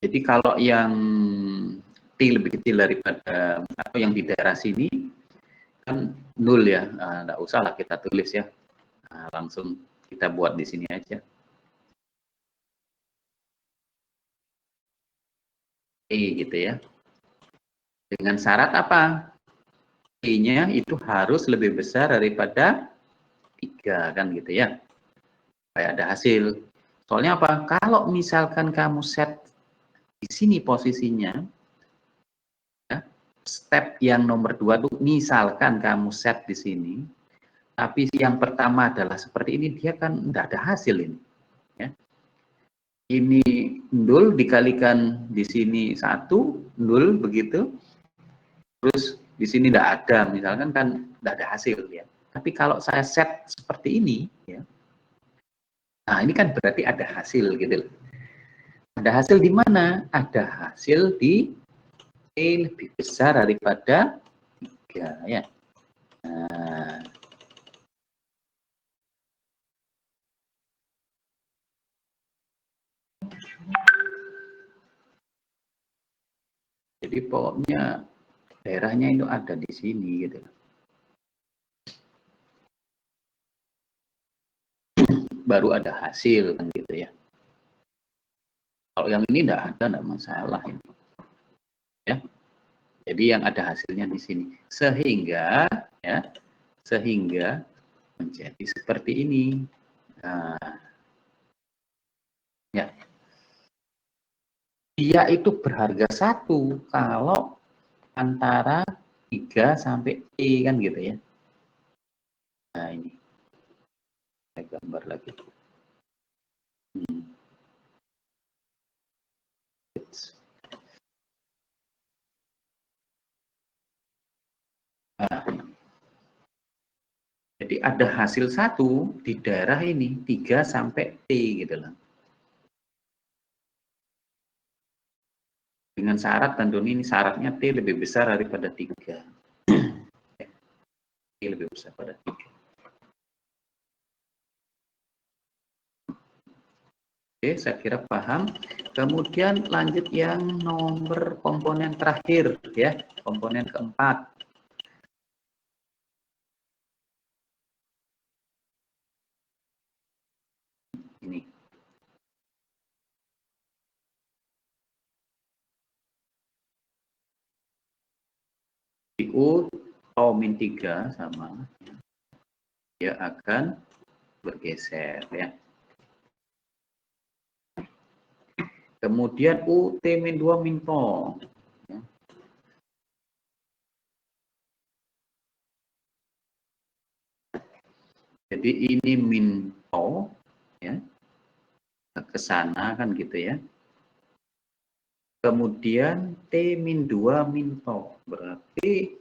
Jadi kalau yang T lebih kecil daripada atau yang di daerah sini kan 0 ya, nggak usah lah kita tulis ya, langsung kita buat di sini aja. Gitu ya. Dengan syarat apa? T-nya itu harus lebih besar daripada 3 kan gitu ya. Supaya ada hasil. Soalnya apa? Kalau misalkan kamu set di sini posisinya, ya, step yang nomor 2 tuh misalkan kamu set di sini, tapi yang pertama adalah seperti ini, dia kan enggak ada hasil ini. Ya. Ini 0 dikalikan di sini 1, 0 begitu. Terus di sini enggak ada, misalkan kan enggak ada hasil ya. Tapi kalau saya set seperti ini ya. Nah, ini kan berarti ada hasil gitu loh. Ada hasil di mana? Ada hasil di T lebih besar daripada 3 ya. Nah, jadi pokoknya daerahnya itu ada di sini gitu. Baru ada hasil kan gitu ya. Kalau yang ini enggak ada, enggak masalah ini. Ya. Jadi yang ada hasilnya di sini. Sehingga menjadi seperti ini. Nah, ya. Dia itu berharga 1 kalau antara 3 sampai E kan gitu ya. Nah, ini. Saya gambar lagi. Jadi ada hasil satu di daerah ini 3 sampai T gitu loh. Dengan syarat tentunya ini syaratnya T lebih besar daripada 3. T lebih besar pada 3. Oke, saya kira paham. Kemudian lanjut yang nomor komponen terakhir ya, komponen keempat. Ini. U tau min 3 sama, dia akan bergeser ya. Kemudian U T min 2 min to. Ya. Jadi ini min to ya. Ke sana kan gitu ya. Kemudian T min 2 min to. Berarti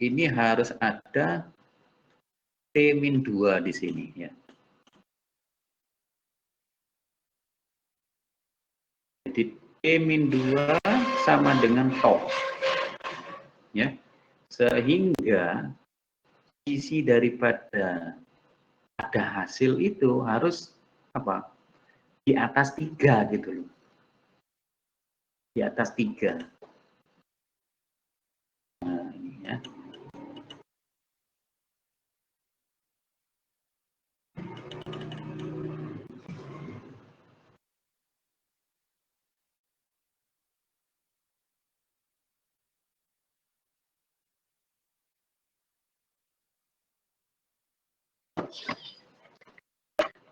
ini harus ada T min 2 di sini ya. Jadi T min 2 sama dengan to. Ya. Sehingga isi daripada ada hasil itu harus apa? Di atas 3 gitu loh. Di atas 3. Nah, ini ya.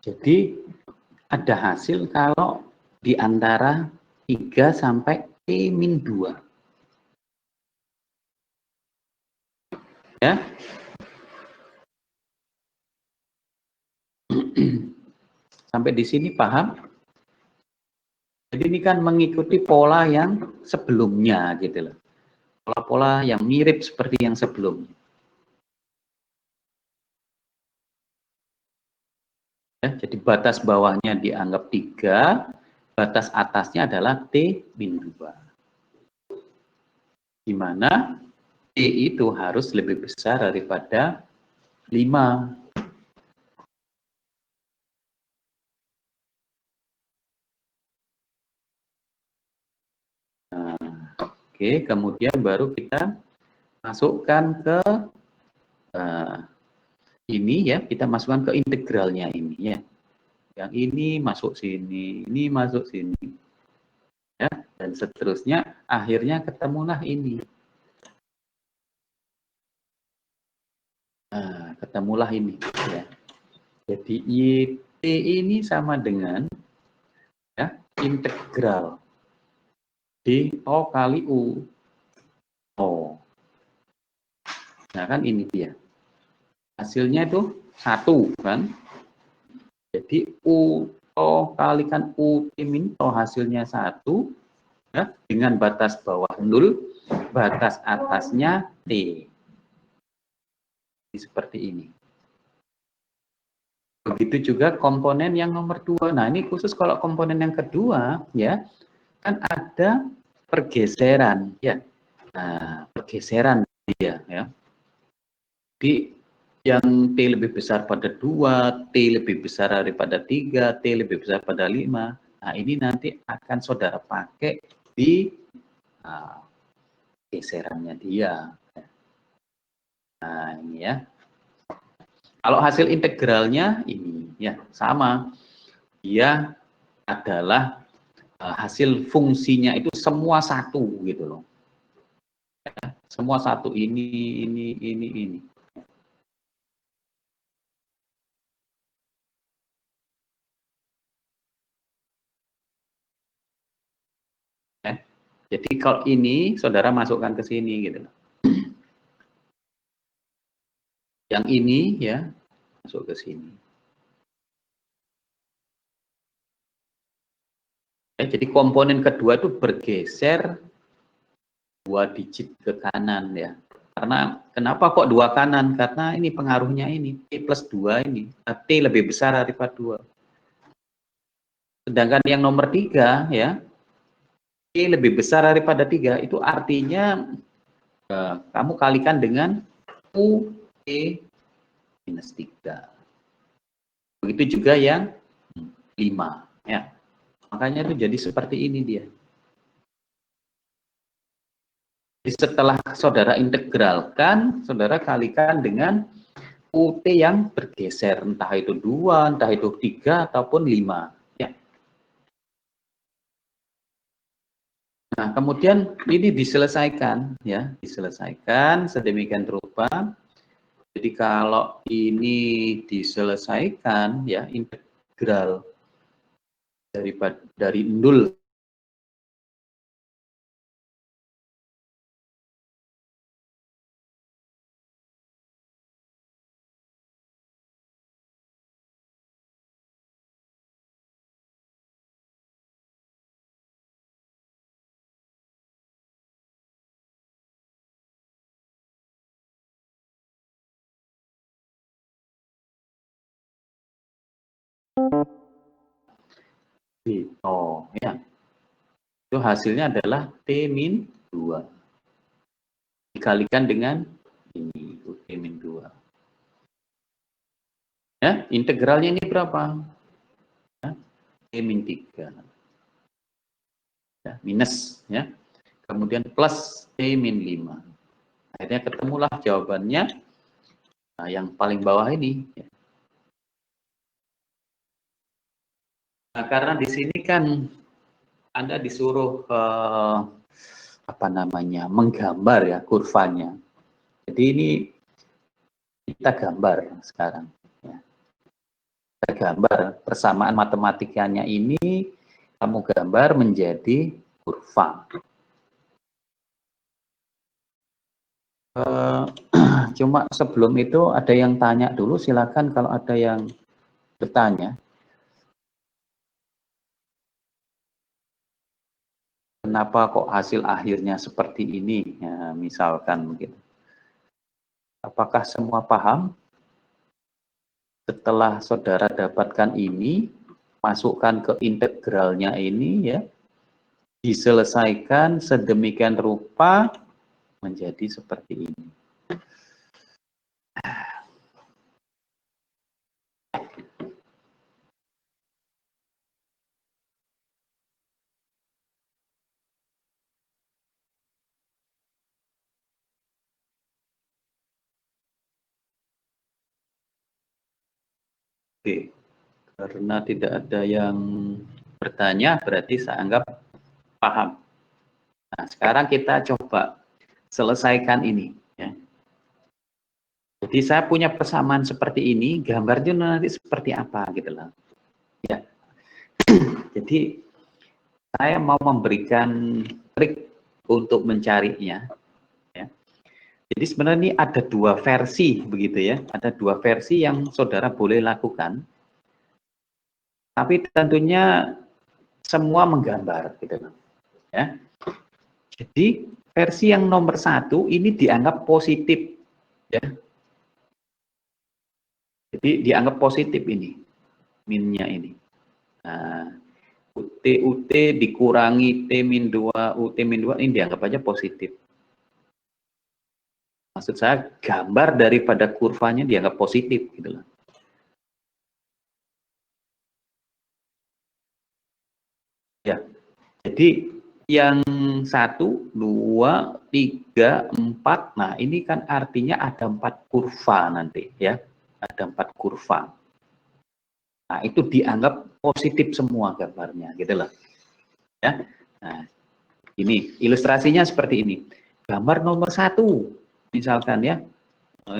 Jadi ada hasil kalau di antara 3 sampai T min 2. Ya. Sampai di sini paham? Jadi ini kan mengikuti pola yang sebelumnya gitu loh. Pola-pola yang mirip seperti yang sebelumnya. Ya, jadi batas bawahnya dianggap 3, batas atasnya adalah T min 2. Di mana T itu harus lebih besar daripada 5. Nah, oke, kemudian baru kita masukkan ke ini ya, kita masukkan ke integralnya ini ya. Yang ini masuk sini, ini masuk sini. Ya, dan seterusnya akhirnya ketemulah ini. Nah, ketemulah ini ya. Jadi YT ini sama dengan ya, integral D O kali U. O. Nah, kan ini dia. Hasilnya itu 1 kan. Jadi U to kalikan U T min to hasilnya 1 ya, dengan batas bawah 0, batas atasnya T. Seperti ini. Begitu juga komponen yang nomor 2. Nah, ini khusus kalau komponen yang kedua ya, kan ada pergeseran ya. Nah, pergeseran dia ya. Di yang T lebih besar pada 2, T lebih besar daripada 3, T lebih besar pada 5. Nah, ini nanti akan saudara pakai di geserannya dia. Nah, ini ya. Kalau hasil integralnya ini ya sama. Dia adalah hasil fungsinya itu semua satu gitu loh. Ya, semua satu ini. Ya. Jadi kalau ini saudara masukkan ke sini gitu loh. Yang ini ya masuk ke sini. Ya, jadi komponen kedua itu bergeser 2 digit ke kanan ya. Karena kenapa kok 2 kanan? Karena ini pengaruhnya ini, T plus 2 ini. T lebih besar daripada 2. Sedangkan yang nomor 3 ya, T lebih besar daripada 3, itu artinya kamu kalikan dengan U T minus 3. Begitu juga yang 5. Ya. Makanya itu jadi seperti ini dia. Setelah saudara integralkan, saudara kalikan dengan UT yang bergeser, entah itu 2, entah itu 3, ataupun 5. Ya. Nah, kemudian ini diselesaikan, ya, diselesaikan sedemikian rupa. Jadi kalau ini diselesaikan, ya, integral dari nul Oh, ya. Itu hasilnya adalah T min 2. Dikalikan dengan ini, T min 2. Ya, integralnya ini berapa? Ya, T min 3. Ya, minus, ya. Kemudian plus T min 5. Akhirnya ketemulah jawabannya yang paling bawah ini. Nah, karena di sini kan Anda disuruh menggambar ya kurvanya. Jadi ini kita gambar sekarang. Ya. Kita gambar persamaan matematikanya ini kamu gambar menjadi kurva. Cuma sebelum itu ada yang tanya dulu, silakan kalau ada yang bertanya. Kenapa kok hasil akhirnya seperti ini? Ya, misalkan begitu. Apakah semua paham? Setelah saudara dapatkan ini, masukkan ke integralnya ini ya, diselesaikan sedemikian rupa menjadi seperti ini. Oke, karena tidak ada yang bertanya, berarti saya anggap paham. Nah, sekarang kita coba selesaikan ini. Ya. Jadi saya punya persamaan seperti ini, gambarnya nanti seperti apa gitu loh. Ya. Jadi saya mau memberikan trik untuk mencarinya. Ya. Jadi sebenarnya ini ada 2 versi begitu ya, ada 2 versi yang saudara boleh lakukan. Tapi tentunya semua menggambar gitu loh. Ya. Jadi versi yang nomor 1 ini dianggap positif ya. Jadi dianggap positif ini, minnya ini. Nah, UT dikurangi T min 2, UT min 2 ini dianggap aja positif. Maksud saya gambar daripada kurvanya dianggap positif gitu loh. Ya, jadi yang 1, 2, 3, 4, nah ini kan artinya ada 4 kurva nanti ya, ada 4 kurva. Nah itu dianggap positif semua gambarnya gitu loh. Ya, nah ini ilustrasinya seperti ini. Gambar nomor 1, misalkan ya,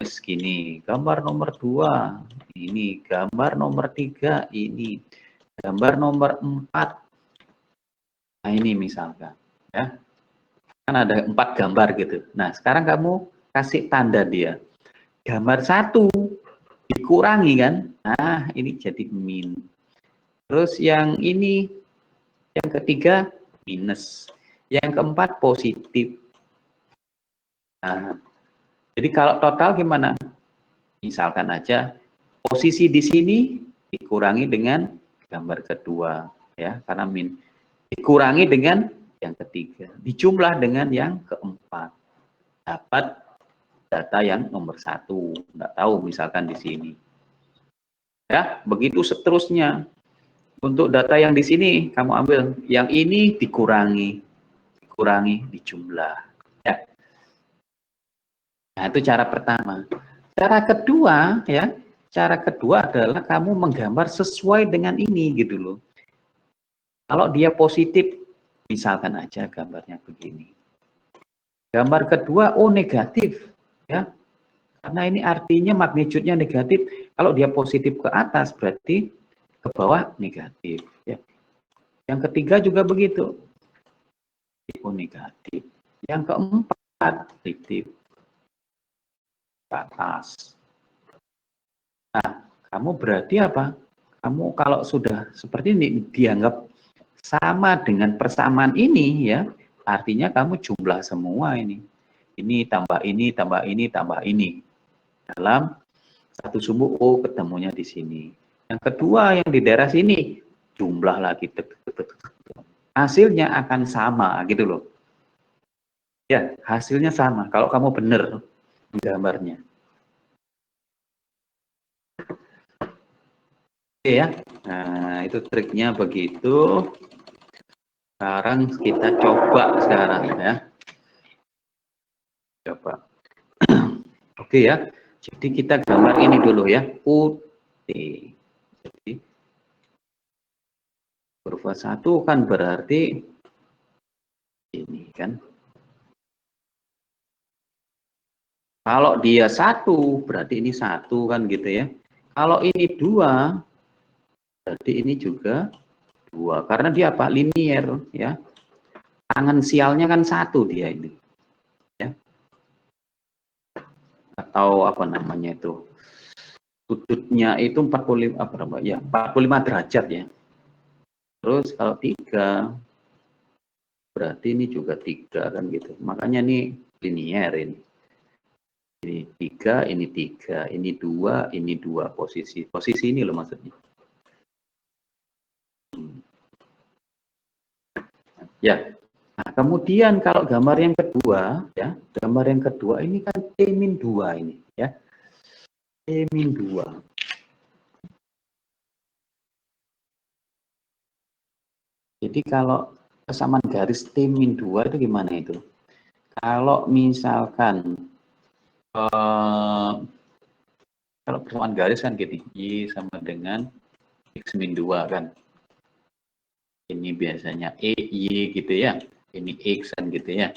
segini. Gambar nomor 2, ini. Gambar nomor 3, ini. Gambar nomor 4, nah ini misalkan. Ya, kan ada 4 gambar gitu. Nah sekarang kamu kasih tanda dia. Gambar 1 dikurangi kan. Nah ini jadi min. Terus yang ini, yang ketiga minus. Yang keempat positif. Nah, Jadi kalau total gimana? Misalkan aja posisi di sini dikurangi dengan gambar kedua, ya, karena dikurangi dengan yang ketiga, dijumlah dengan yang keempat, dapat data yang nomor 1. Nggak tahu misalkan di sini. Ya, begitu seterusnya. Untuk data yang di sini kamu ambil, yang ini dikurangi, dijumlah. Ya. Nah, itu cara pertama. Cara kedua, ya, cara kedua adalah kamu menggambar sesuai dengan ini gitu loh. Kalau dia positif, misalkan aja gambarnya begini. Gambar kedua, oh negatif, ya, karena ini artinya magnitudenya negatif. Kalau dia positif ke atas, berarti ke bawah negatif. Ya. Yang ketiga juga begitu, oh negatif. Yang keempat, positif ke atas. Nah, kamu berarti apa? Kamu kalau sudah seperti ini dianggap sama dengan persamaan ini, ya, artinya kamu jumlah semua ini. Ini tambah ini, tambah ini, tambah ini. Dalam satu sumbu, oh ketemunya di sini. Yang kedua yang di daerah sini, jumlah lagi. Hasilnya akan sama gitu loh. Ya, hasilnya sama kalau kamu benar gambarnya. Oke ya, nah itu triknya begitu. Sekarang kita coba sekarang ya. Coba. Oke ya. Jadi kita gambar ini dulu ya. UT. Jadi kurva 1 kan berarti ini kan. Kalau dia 1 berarti ini 1 kan gitu ya. Kalau ini 2 berarti ini juga 2. Karena dia apa? Linier ya. Tangensialnya kan 1 dia ini. Ya. Atau apa namanya itu? Sudutnya itu 45 apa ya? 45 derajat ya. Terus kalau 3 berarti ini juga 3 kan gitu. Makanya ini linier ini. Ini 3, ini 3, ini 2, ini 2 posisi. Posisi ini loh maksudnya. Ya. Nah, kemudian kalau gambar yang kedua ya, gambar yang kedua ini kan T-2 ini ya. T-2. Jadi kalau persamaan garis T-2 itu gimana itu? Kalau misalkan kalau persamaan garis kan gitu, Y sama dengan X-2 kan. Ini biasanya E, Y gitu ya. Ini X kan gitu ya.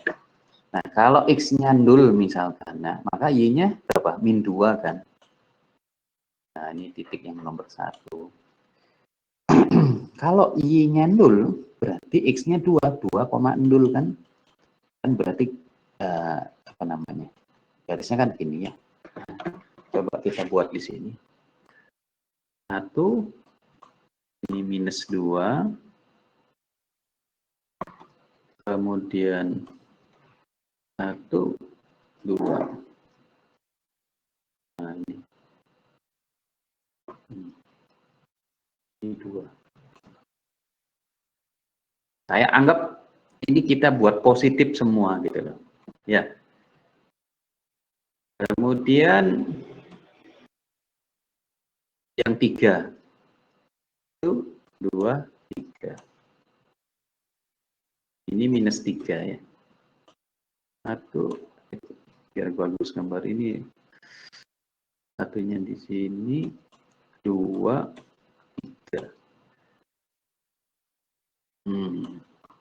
Nah, kalau X-nya 0 misalkan, nah, maka Y-nya berapa? -2 kan. Nah, ini titik yang nomor 1. Kalau Y-nya 0, berarti X-nya 2, 2,0 kan. Kan berarti, apa namanya, garisnya kan gini ya. Coba kita buat di sini. 1, ini -2. Kemudian 1, 2. Nah, ini 2. Saya anggap ini kita buat positif semua gitu loh. Ya. Kemudian yang 3. 1, 2, 3. Ini -3 ya. 1, biar bagus gambar ini. Satunya di sini, 2, 3.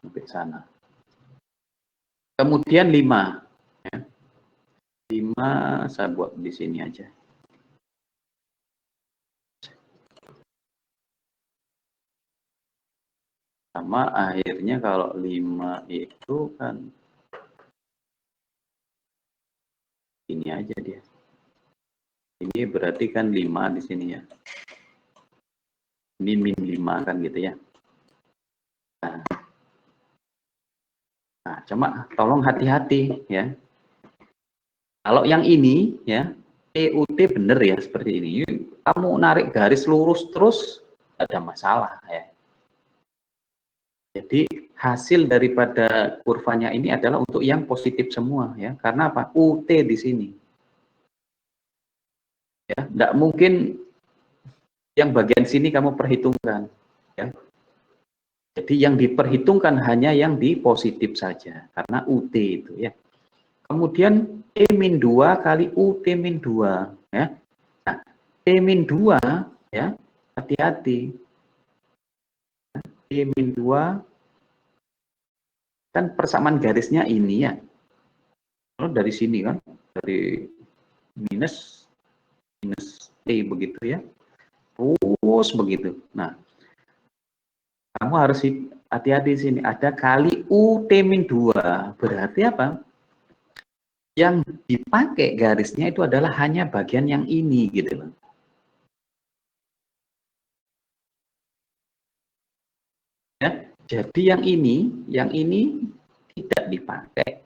Sampai sana. Kemudian 5. Ya. 5 saya buat di sini aja. Sama akhirnya kalau 5 itu kan ini aja dia. Ini berarti kan 5 di sini ya. Ini -5 kan gitu ya. Nah, cuma tolong hati-hati ya. Kalau yang ini ya, PUT bener ya seperti ini. Kamu narik garis lurus terus ada masalah ya. Jadi hasil daripada kurvanya ini adalah untuk yang positif semua ya. Karena apa? UT di sini. Ya, enggak mungkin yang bagian sini kamu perhitungkan ya. Jadi yang diperhitungkan hanya yang di positif saja karena UT itu ya. Kemudian T-2 kali UT-2 ya. Nah, T-2 ya, hati-hati. T-2 kan persamaan garisnya ini ya. Kalau dari sini kan, dari minus T begitu ya. Terus begitu. Nah, kamu harus hati-hati di sini. Ada kali UT-2. Berarti apa? Yang dipakai garisnya itu adalah hanya bagian yang ini gitu loh. Ya, jadi yang ini tidak dipakai.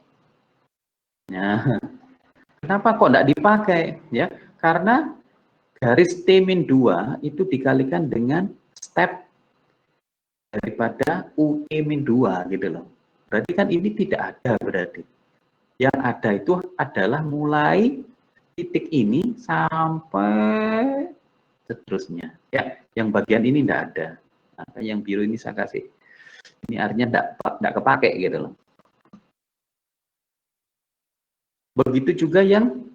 Nah, kenapa kok tidak dipakai? Ya, karena garis T-2 itu dikalikan dengan step daripada UE-2 gitu loh. Berarti kan ini tidak ada berarti. Yang ada itu adalah mulai titik ini sampai seterusnya. Ya, yang bagian ini tidak ada. Nah, yang biru ini saya kasih. Ini artinya tidak kepake gitu loh. Begitu juga yang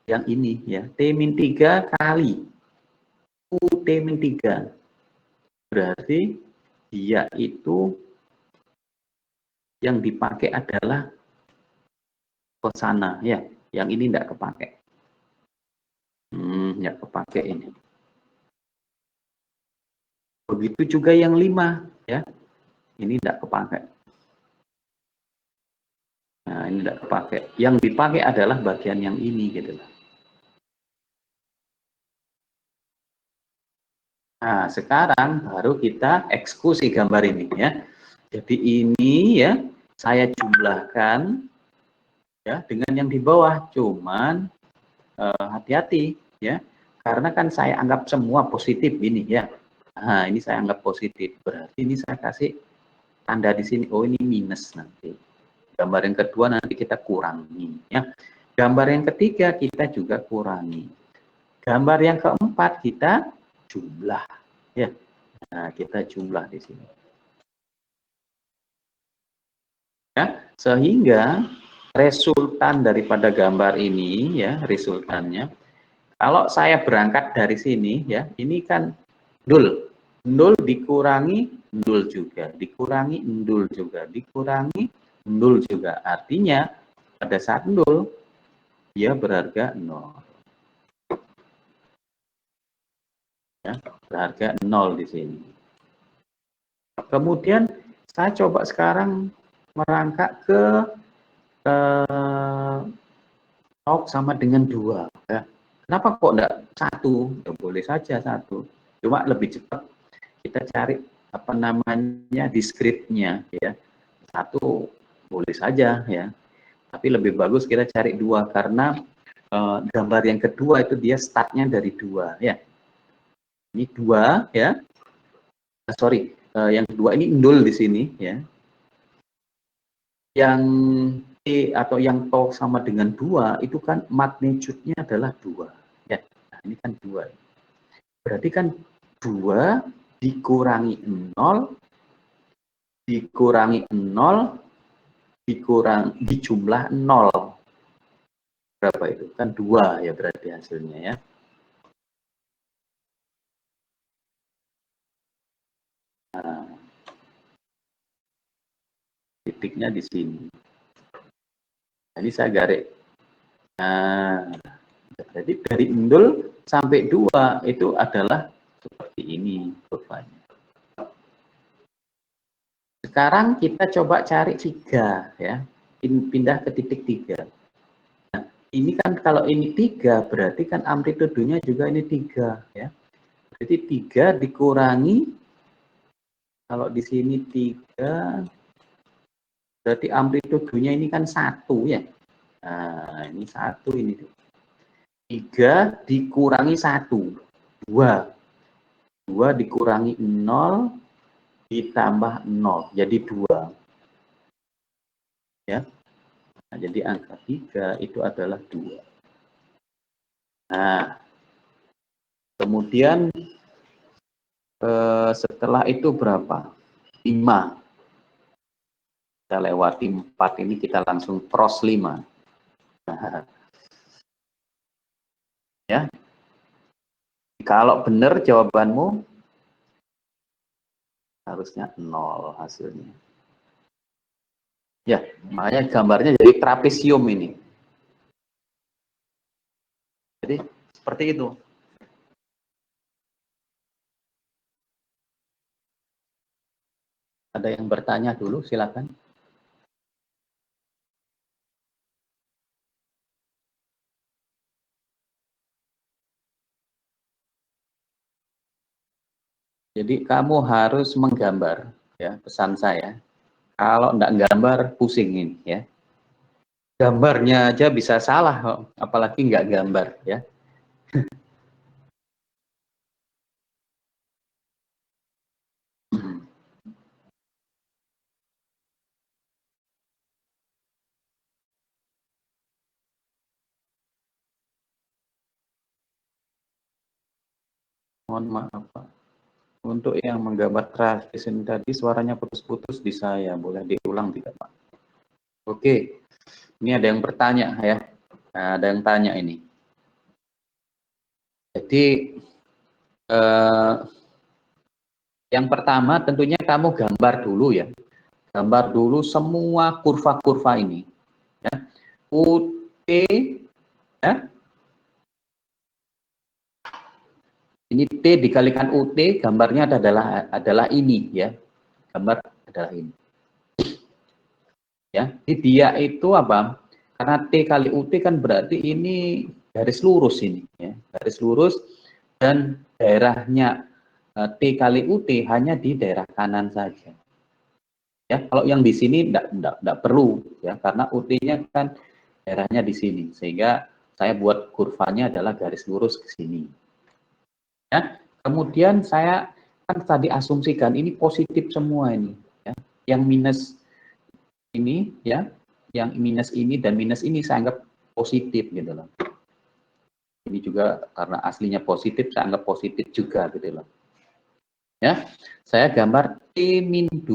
ini ya. T-3 kali UT-3. Berarti dia itu yang dipakai adalah ke sana ya. Yang ini tidak kepake. Tidak kepake ini. Begitu juga yang 5 ya. Ini tidak kepake. Nah, ini tidak kepake. Yang dipakai adalah bagian yang ini gitu loh. Nah, sekarang baru kita eksekusi gambar ini ya. Jadi ini ya saya jumlahkan ya dengan yang di bawah. Cuman hati-hati ya. Karena kan saya anggap semua positif ini ya. Nah, ini saya anggap positif. Berarti ini saya kasih tanda di sini. Oh, ini minus nanti. Gambar yang kedua nanti kita kurangi ya. Gambar yang ketiga kita juga kurangi. Gambar yang keempat kita jumlah ya. Nah, kita jumlah di sini. Ya, sehingga resultan daripada gambar ini ya, resultannya kalau saya berangkat dari sini ya, ini kan nul. Nul dikurangi nul juga, dikurangi nul juga, dikurangi nul juga. Artinya pada saat nul dia berharga 0. Ya, berharga 0 di sini. Kemudian saya coba sekarang merangkak ke log sama dengan 2. Ya. Kenapa kok enggak 1? Ya boleh saja 1. Cuma lebih cepat kita cari apa namanya diskripnya ya. 1 boleh saja ya. Tapi lebih bagus kita cari 2 karena gambar yang kedua itu dia startnya dari 2 ya. Ini 2 ya. Sorry, yang kedua ini 0 di sini ya. Yang T atau yang tau sama dengan 2 itu kan magnitude-nya adalah 2 ya. Nah, ini kan 2. Berarti kan 2 dikurangi 0 dikurangi 0 dijumlah 0. Berapa itu? Kan 2 ya berarti hasilnya ya. Nah, titiknya di sini. Jadi saya garis. Nah, jadi dari 0 sampai 2 itu adalah seperti ini kurvanya. Sekarang kita coba cari 3 ya. Pindah ke titik 3. Nah, ini kan kalau ini 3 berarti kan amplitudenya juga ini 3 ya. Jadi 3 dikurangi kalau di sini 3 berarti amplitudenya ini kan 1 ya. Nah, ini 1 ini tuh. 3 dikurangi 1, 2. 2 dikurangi 0 ditambah 0, jadi 2. Ya. Nah, jadi angka 3 itu adalah 2. Nah, kemudian setelah itu berapa? 5. Kita lewati 4 ini, kita langsung cross 5. Nah, ya. Kalau benar jawabanmu, harusnya 0 hasilnya. Ya, makanya gambarnya jadi trapesium ini. Jadi seperti itu. Ada yang bertanya dulu, silakan. Jadi kamu harus menggambar, ya, pesan saya. Kalau enggak gambar, pusingin, ya. Gambarnya aja bisa salah, apalagi enggak gambar, ya. Mohon maaf, Pak. Untuk yang menggambar trapesium tadi suaranya putus-putus di saya. Boleh diulang tidak, Pak? Oke. Ini ada yang bertanya, ya. Nah, ada yang tanya ini. Jadi yang pertama tentunya kamu gambar dulu, ya. Gambar dulu semua kurva-kurva ini, ya. UT, ya. Ini T dikalikan UT, gambarnya adalah ini, ya. Gambar adalah ini. Ya, jadi dia itu apa? Karena T kali UT kan berarti ini garis lurus ini, ya. Garis lurus, dan daerahnya T kali UT hanya di daerah kanan saja. Ya, kalau yang di sini enggak perlu, ya, karena UT-nya kan daerahnya di sini, sehingga saya buat kurvanya adalah garis lurus ke sini. Ya, kemudian saya kan tadi asumsikan ini positif semua ini, ya. Yang minus ini, ya, yang minus ini dan minus ini saya anggap positif gitu loh. Ini juga karena aslinya positif, saya anggap positif juga gitu loh. Ya, saya gambar T-2,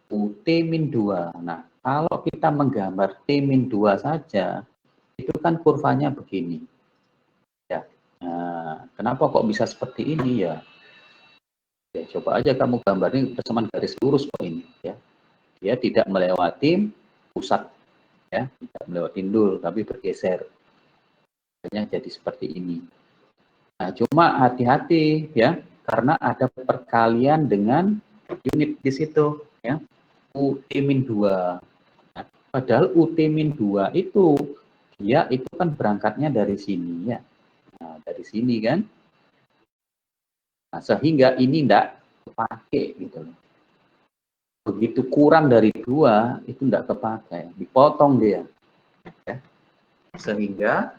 UT-2. Nah, kalau kita menggambar T-2 saja, itu kan kurvanya begini. Ya. Nah, kenapa kok bisa seperti ini, ya? Ya, coba aja kamu gambarnya cuma garis lurus kok ini, ya. Dia tidak melewati pusat, ya, tidak melewati nol, tapi bergeser. Hanya jadi seperti ini. Nah, cuma hati-hati, ya, karena ada perkalian dengan unit di situ, ya. UT-2. Nah, padahal UT-2 itu dia itu kan berangkatnya dari sini, ya. Nah, dari sini kan. Nah, sehingga ini tidak kepake gitu loh. Begitu kurang dari 2 itu tidak kepakai, dipotong dia, ya. Sehingga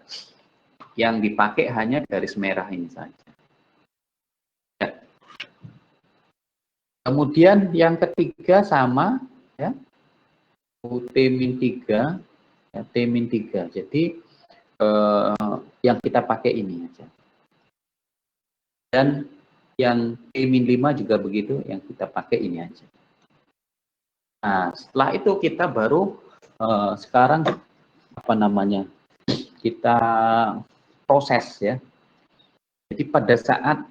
yang dipakai hanya garis merah ini saja, ya. Kemudian yang ketiga sama, ya, UT-3, ya, T-3. Jadi yang kita pakai ini aja. Dan yang T-5 juga begitu, yang kita pakai ini aja. Nah, setelah itu kita baru sekarang apa namanya? Kita proses, ya. Jadi pada saat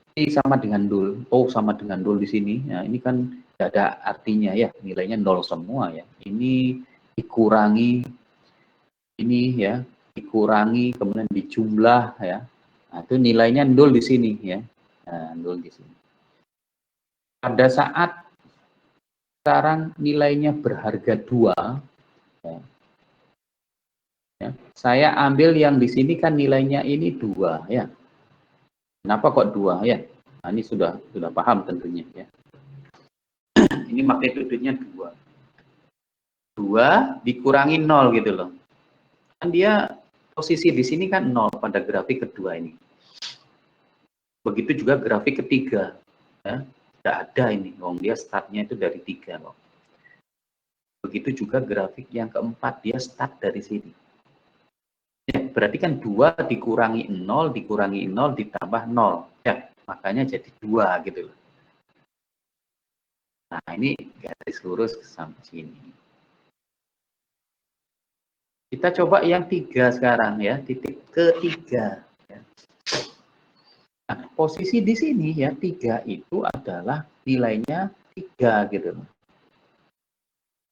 T sama dengan nol, O sama dengan nol di sini, nah ini kan tidak ada artinya, ya, nilainya nol semua, ya. Ini dikurangi, ini, ya, dikurangi, kemudian dijumlah, ya. Nah, itu nilainya nol di sini, ya. Nah, nol di sini. Pada saat sekarang nilainya berharga 2, ya, ya, saya ambil yang di sini kan nilainya ini 2, ya. Kenapa kok 2, ya? Nah, ini sudah paham tentunya, ya. Ini magnitudenya 2. 2 dikurangi 0 gitu loh. Kan dia posisi di sini kan 0 pada grafik kedua ini. Begitu juga grafik ketiga. Ya. Tidak ada ini, dia startnya itu dari 3 loh. Begitu juga grafik yang keempat, dia start dari sini. Ya, berarti kan 2 dikurangi 0 ditambah 0. Ya, makanya jadi 2 gitu loh. Nah, ini garis lurus sampai sini. Kita coba yang 3 sekarang ya, titik ketiga. Ya. Nah, posisi di sini ya, 3 itu adalah nilainya 3 gitu loh.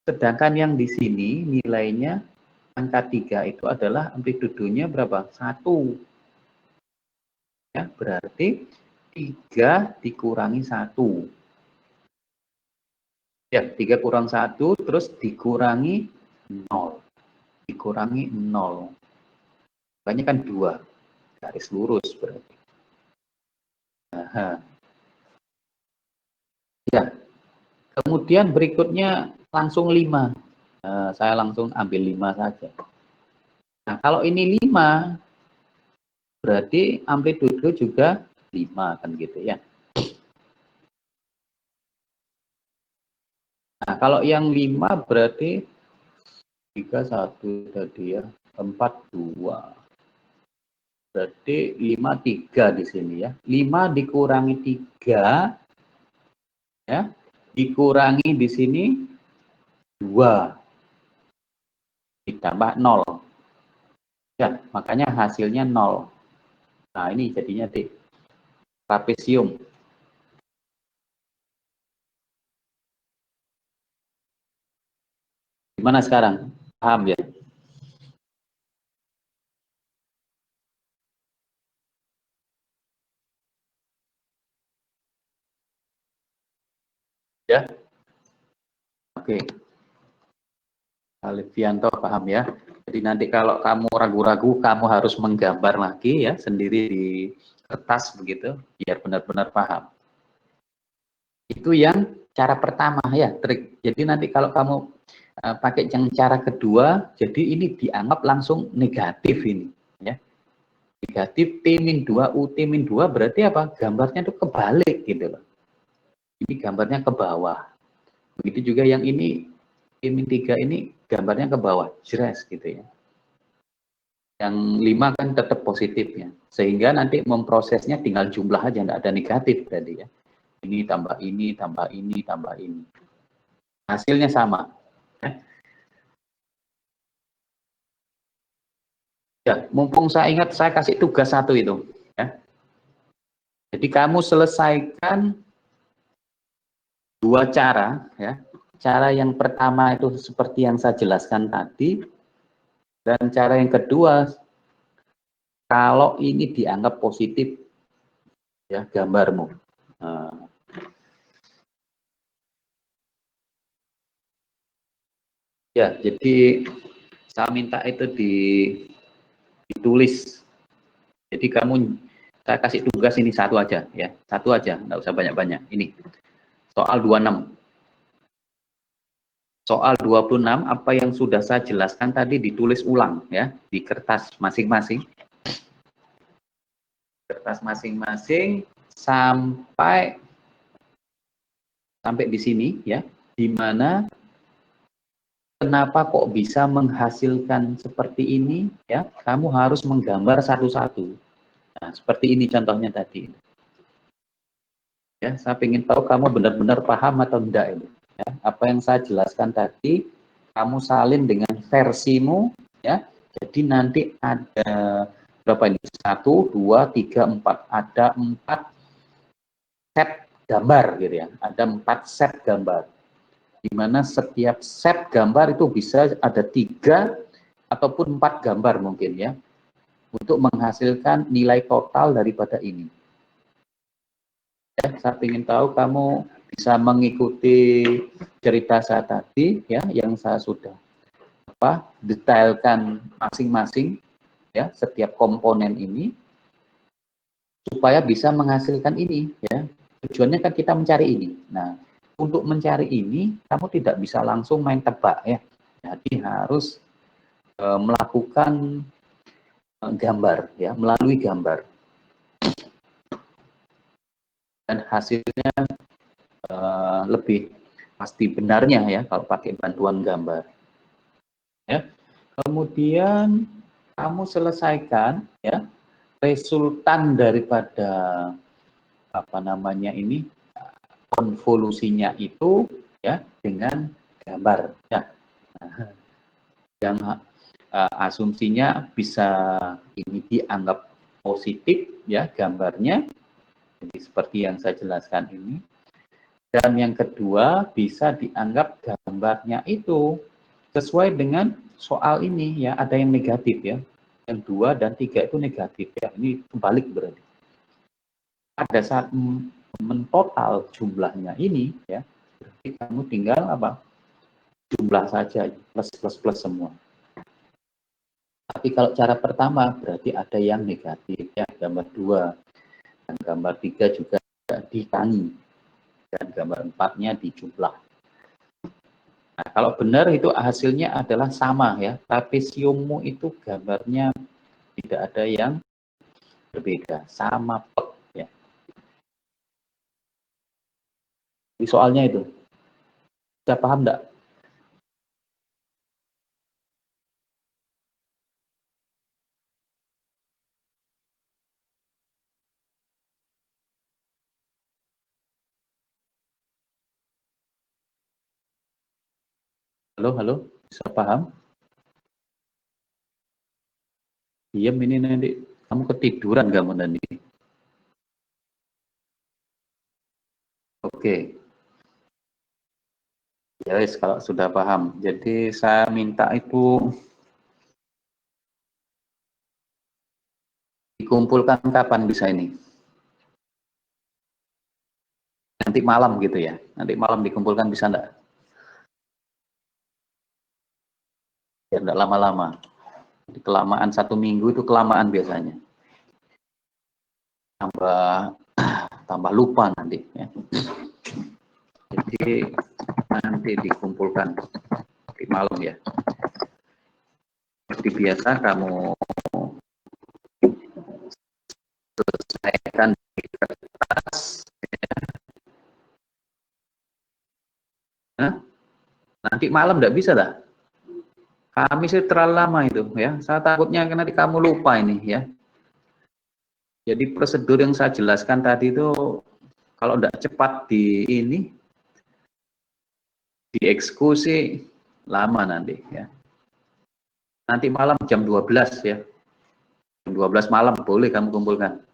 Sedangkan yang di sini nilainya angka 3 itu adalah amplitudonya berapa? 1. Ya, berarti 3 dikurangi 1. Ya, 3 kurang 1 terus dikurangi 0. Dikurangi 0. Makanya kan 2. Garis lurus berarti. Nah, ya. Kemudian berikutnya langsung 5. Saya langsung ambil 5 saja. Nah, kalau ini 5, berarti amplitudo juga 5 kan gitu ya. Nah, kalau yang 5 berarti 3, 1 tadi ya, 4, 2. Berarti 5, 3 di sini ya. 5 dikurangi 3, ya, dikurangi di sini 2, ditambah 0. Ya, makanya hasilnya 0. Nah, ini jadinya trapesium. Gimana sekarang? Paham ya? Ya. Oke. Alfianto paham ya. Jadi nanti kalau kamu ragu-ragu, kamu harus menggambar lagi ya sendiri di kertas begitu, biar benar-benar paham. Itu yang cara pertama ya, trik. Jadi nanti kalau kamu pakai yang cara kedua, jadi ini dianggap langsung negatif ini, ya. Negatif T-2 U T-2 berarti apa? Gambarnya itu kebalik gitu loh. Ini gambarnya ke bawah. Begitu juga yang ini T-3 ini gambarnya ke bawah, jelas gitu ya. Yang 5 kan tetap positif ya. Sehingga nanti memprosesnya tinggal jumlah aja, nggak ada negatif tadi ya. Ini tambah ini, tambah ini, tambah ini. Hasilnya sama. Ya, mumpung saya ingat, saya kasih tugas satu itu. Ya. Jadi kamu selesaikan 2 cara. Ya. Cara yang pertama itu seperti yang saya jelaskan tadi. Dan cara yang kedua, kalau ini dianggap positif, ya gambarmu. Nah, ya, jadi saya minta itu ditulis. Jadi saya kasih tugas ini satu aja ya, satu aja, nggak usah banyak-banyak. Ini soal 26. Soal 26 apa yang sudah saya jelaskan tadi ditulis ulang ya di kertas masing-masing. Kertas masing-masing sampai di sini ya, di mana kenapa kok bisa menghasilkan seperti ini ya, kamu harus menggambar satu-satu. Nah, seperti ini contohnya tadi. Ya, saya ingin tahu kamu benar-benar paham atau enggak ini. Ya, apa yang saya jelaskan tadi, kamu salin dengan versimu, ya. Jadi nanti ada berapa ini? 1, 2, 3, 4. Ada 4 set gambar gitu ya. Ada 4 set gambar. Di mana setiap set gambar itu bisa ada 3 ataupun 4 gambar mungkin ya. Untuk menghasilkan nilai total daripada ini. Ya, saya ingin tahu kamu bisa mengikuti cerita saya tadi ya, yang saya sudah detailkan masing-masing ya, setiap komponen ini supaya bisa menghasilkan ini ya. Tujuannya kan kita mencari ini. Nah, untuk mencari ini kamu tidak bisa langsung main tebak ya. Jadi harus melakukan gambar, ya, melalui gambar. Dan hasilnya lebih pasti benarnya ya kalau pakai bantuan gambar. Ya. Kemudian kamu selesaikan ya resultan daripada apa namanya ini konvolusinya itu ya dengan gambar ya. Nah, yang asumsinya bisa ini dianggap positif ya gambarnya. Jadi seperti yang saya jelaskan ini. Dan yang kedua bisa dianggap gambarnya itu sesuai dengan soal ini ya, ada yang negatif ya. Yang 2 dan 3 itu negatif ya. Ini kebalik berarti. Pada saat mentotal jumlahnya ini ya, berarti kamu tinggal apa? Jumlah saja, plus semua. Tapi kalau cara pertama berarti ada yang negatif ya, gambar 2 dan gambar 3 juga dikurangi dan gambar 4-nya dijumlah. Nah, kalau benar itu hasilnya adalah sama ya, trapesiummu itu gambarnya tidak ada yang berbeda, sama plek ya. Di soalnya itu, bisa paham enggak? Halo, halo, bisa paham? Diam ini nanti, kamu ketiduran kamu nanti. Oke. Ya wis, kalau sudah paham. Jadi saya minta itu dikumpulkan kapan bisa ini? Nanti malam gitu ya? Nanti malam dikumpulkan bisa enggak? Ya enggak lama-lama. Kelamaan 1 minggu itu kelamaan biasanya. Tambah lupa nanti ya. Jadi nanti dikumpulkan di malam ya. Seperti biasa kamu selesaikan di kertas. Nah, nanti malam enggak bisa dah. Kami sih terlalu lama itu ya. Saya takutnya nanti kamu lupa ini ya. Jadi prosedur yang saya jelaskan tadi itu kalau tidak cepat di ini dieksekusi lama nanti ya. Nanti malam jam 12 ya. Jam 12 malam boleh kamu kumpulkan.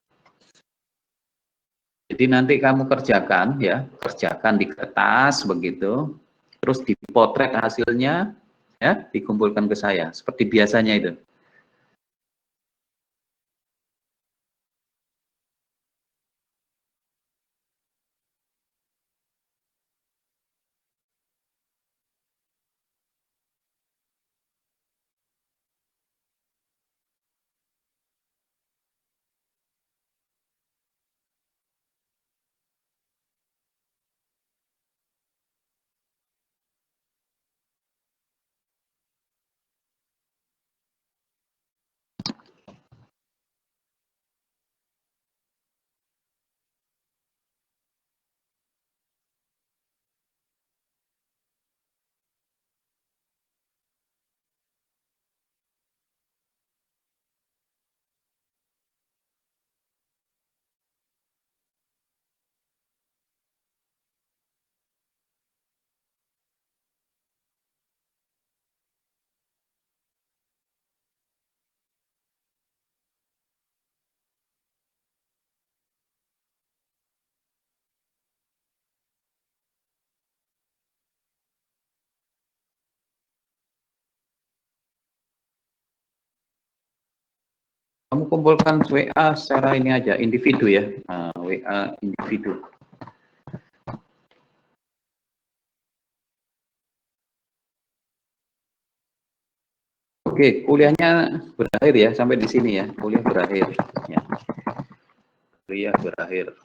Jadi nanti kamu kerjakan ya, kerjakan di kertas begitu. Terus dipotret hasilnya ya, dikumpulkan ke saya seperti biasanya itu. Kamu kumpulkan WA secara ini aja, individu ya, WA individu. Oke, kuliahnya berakhir ya, sampai di sini ya, kuliah berakhir. Ya. Kuliah berakhir.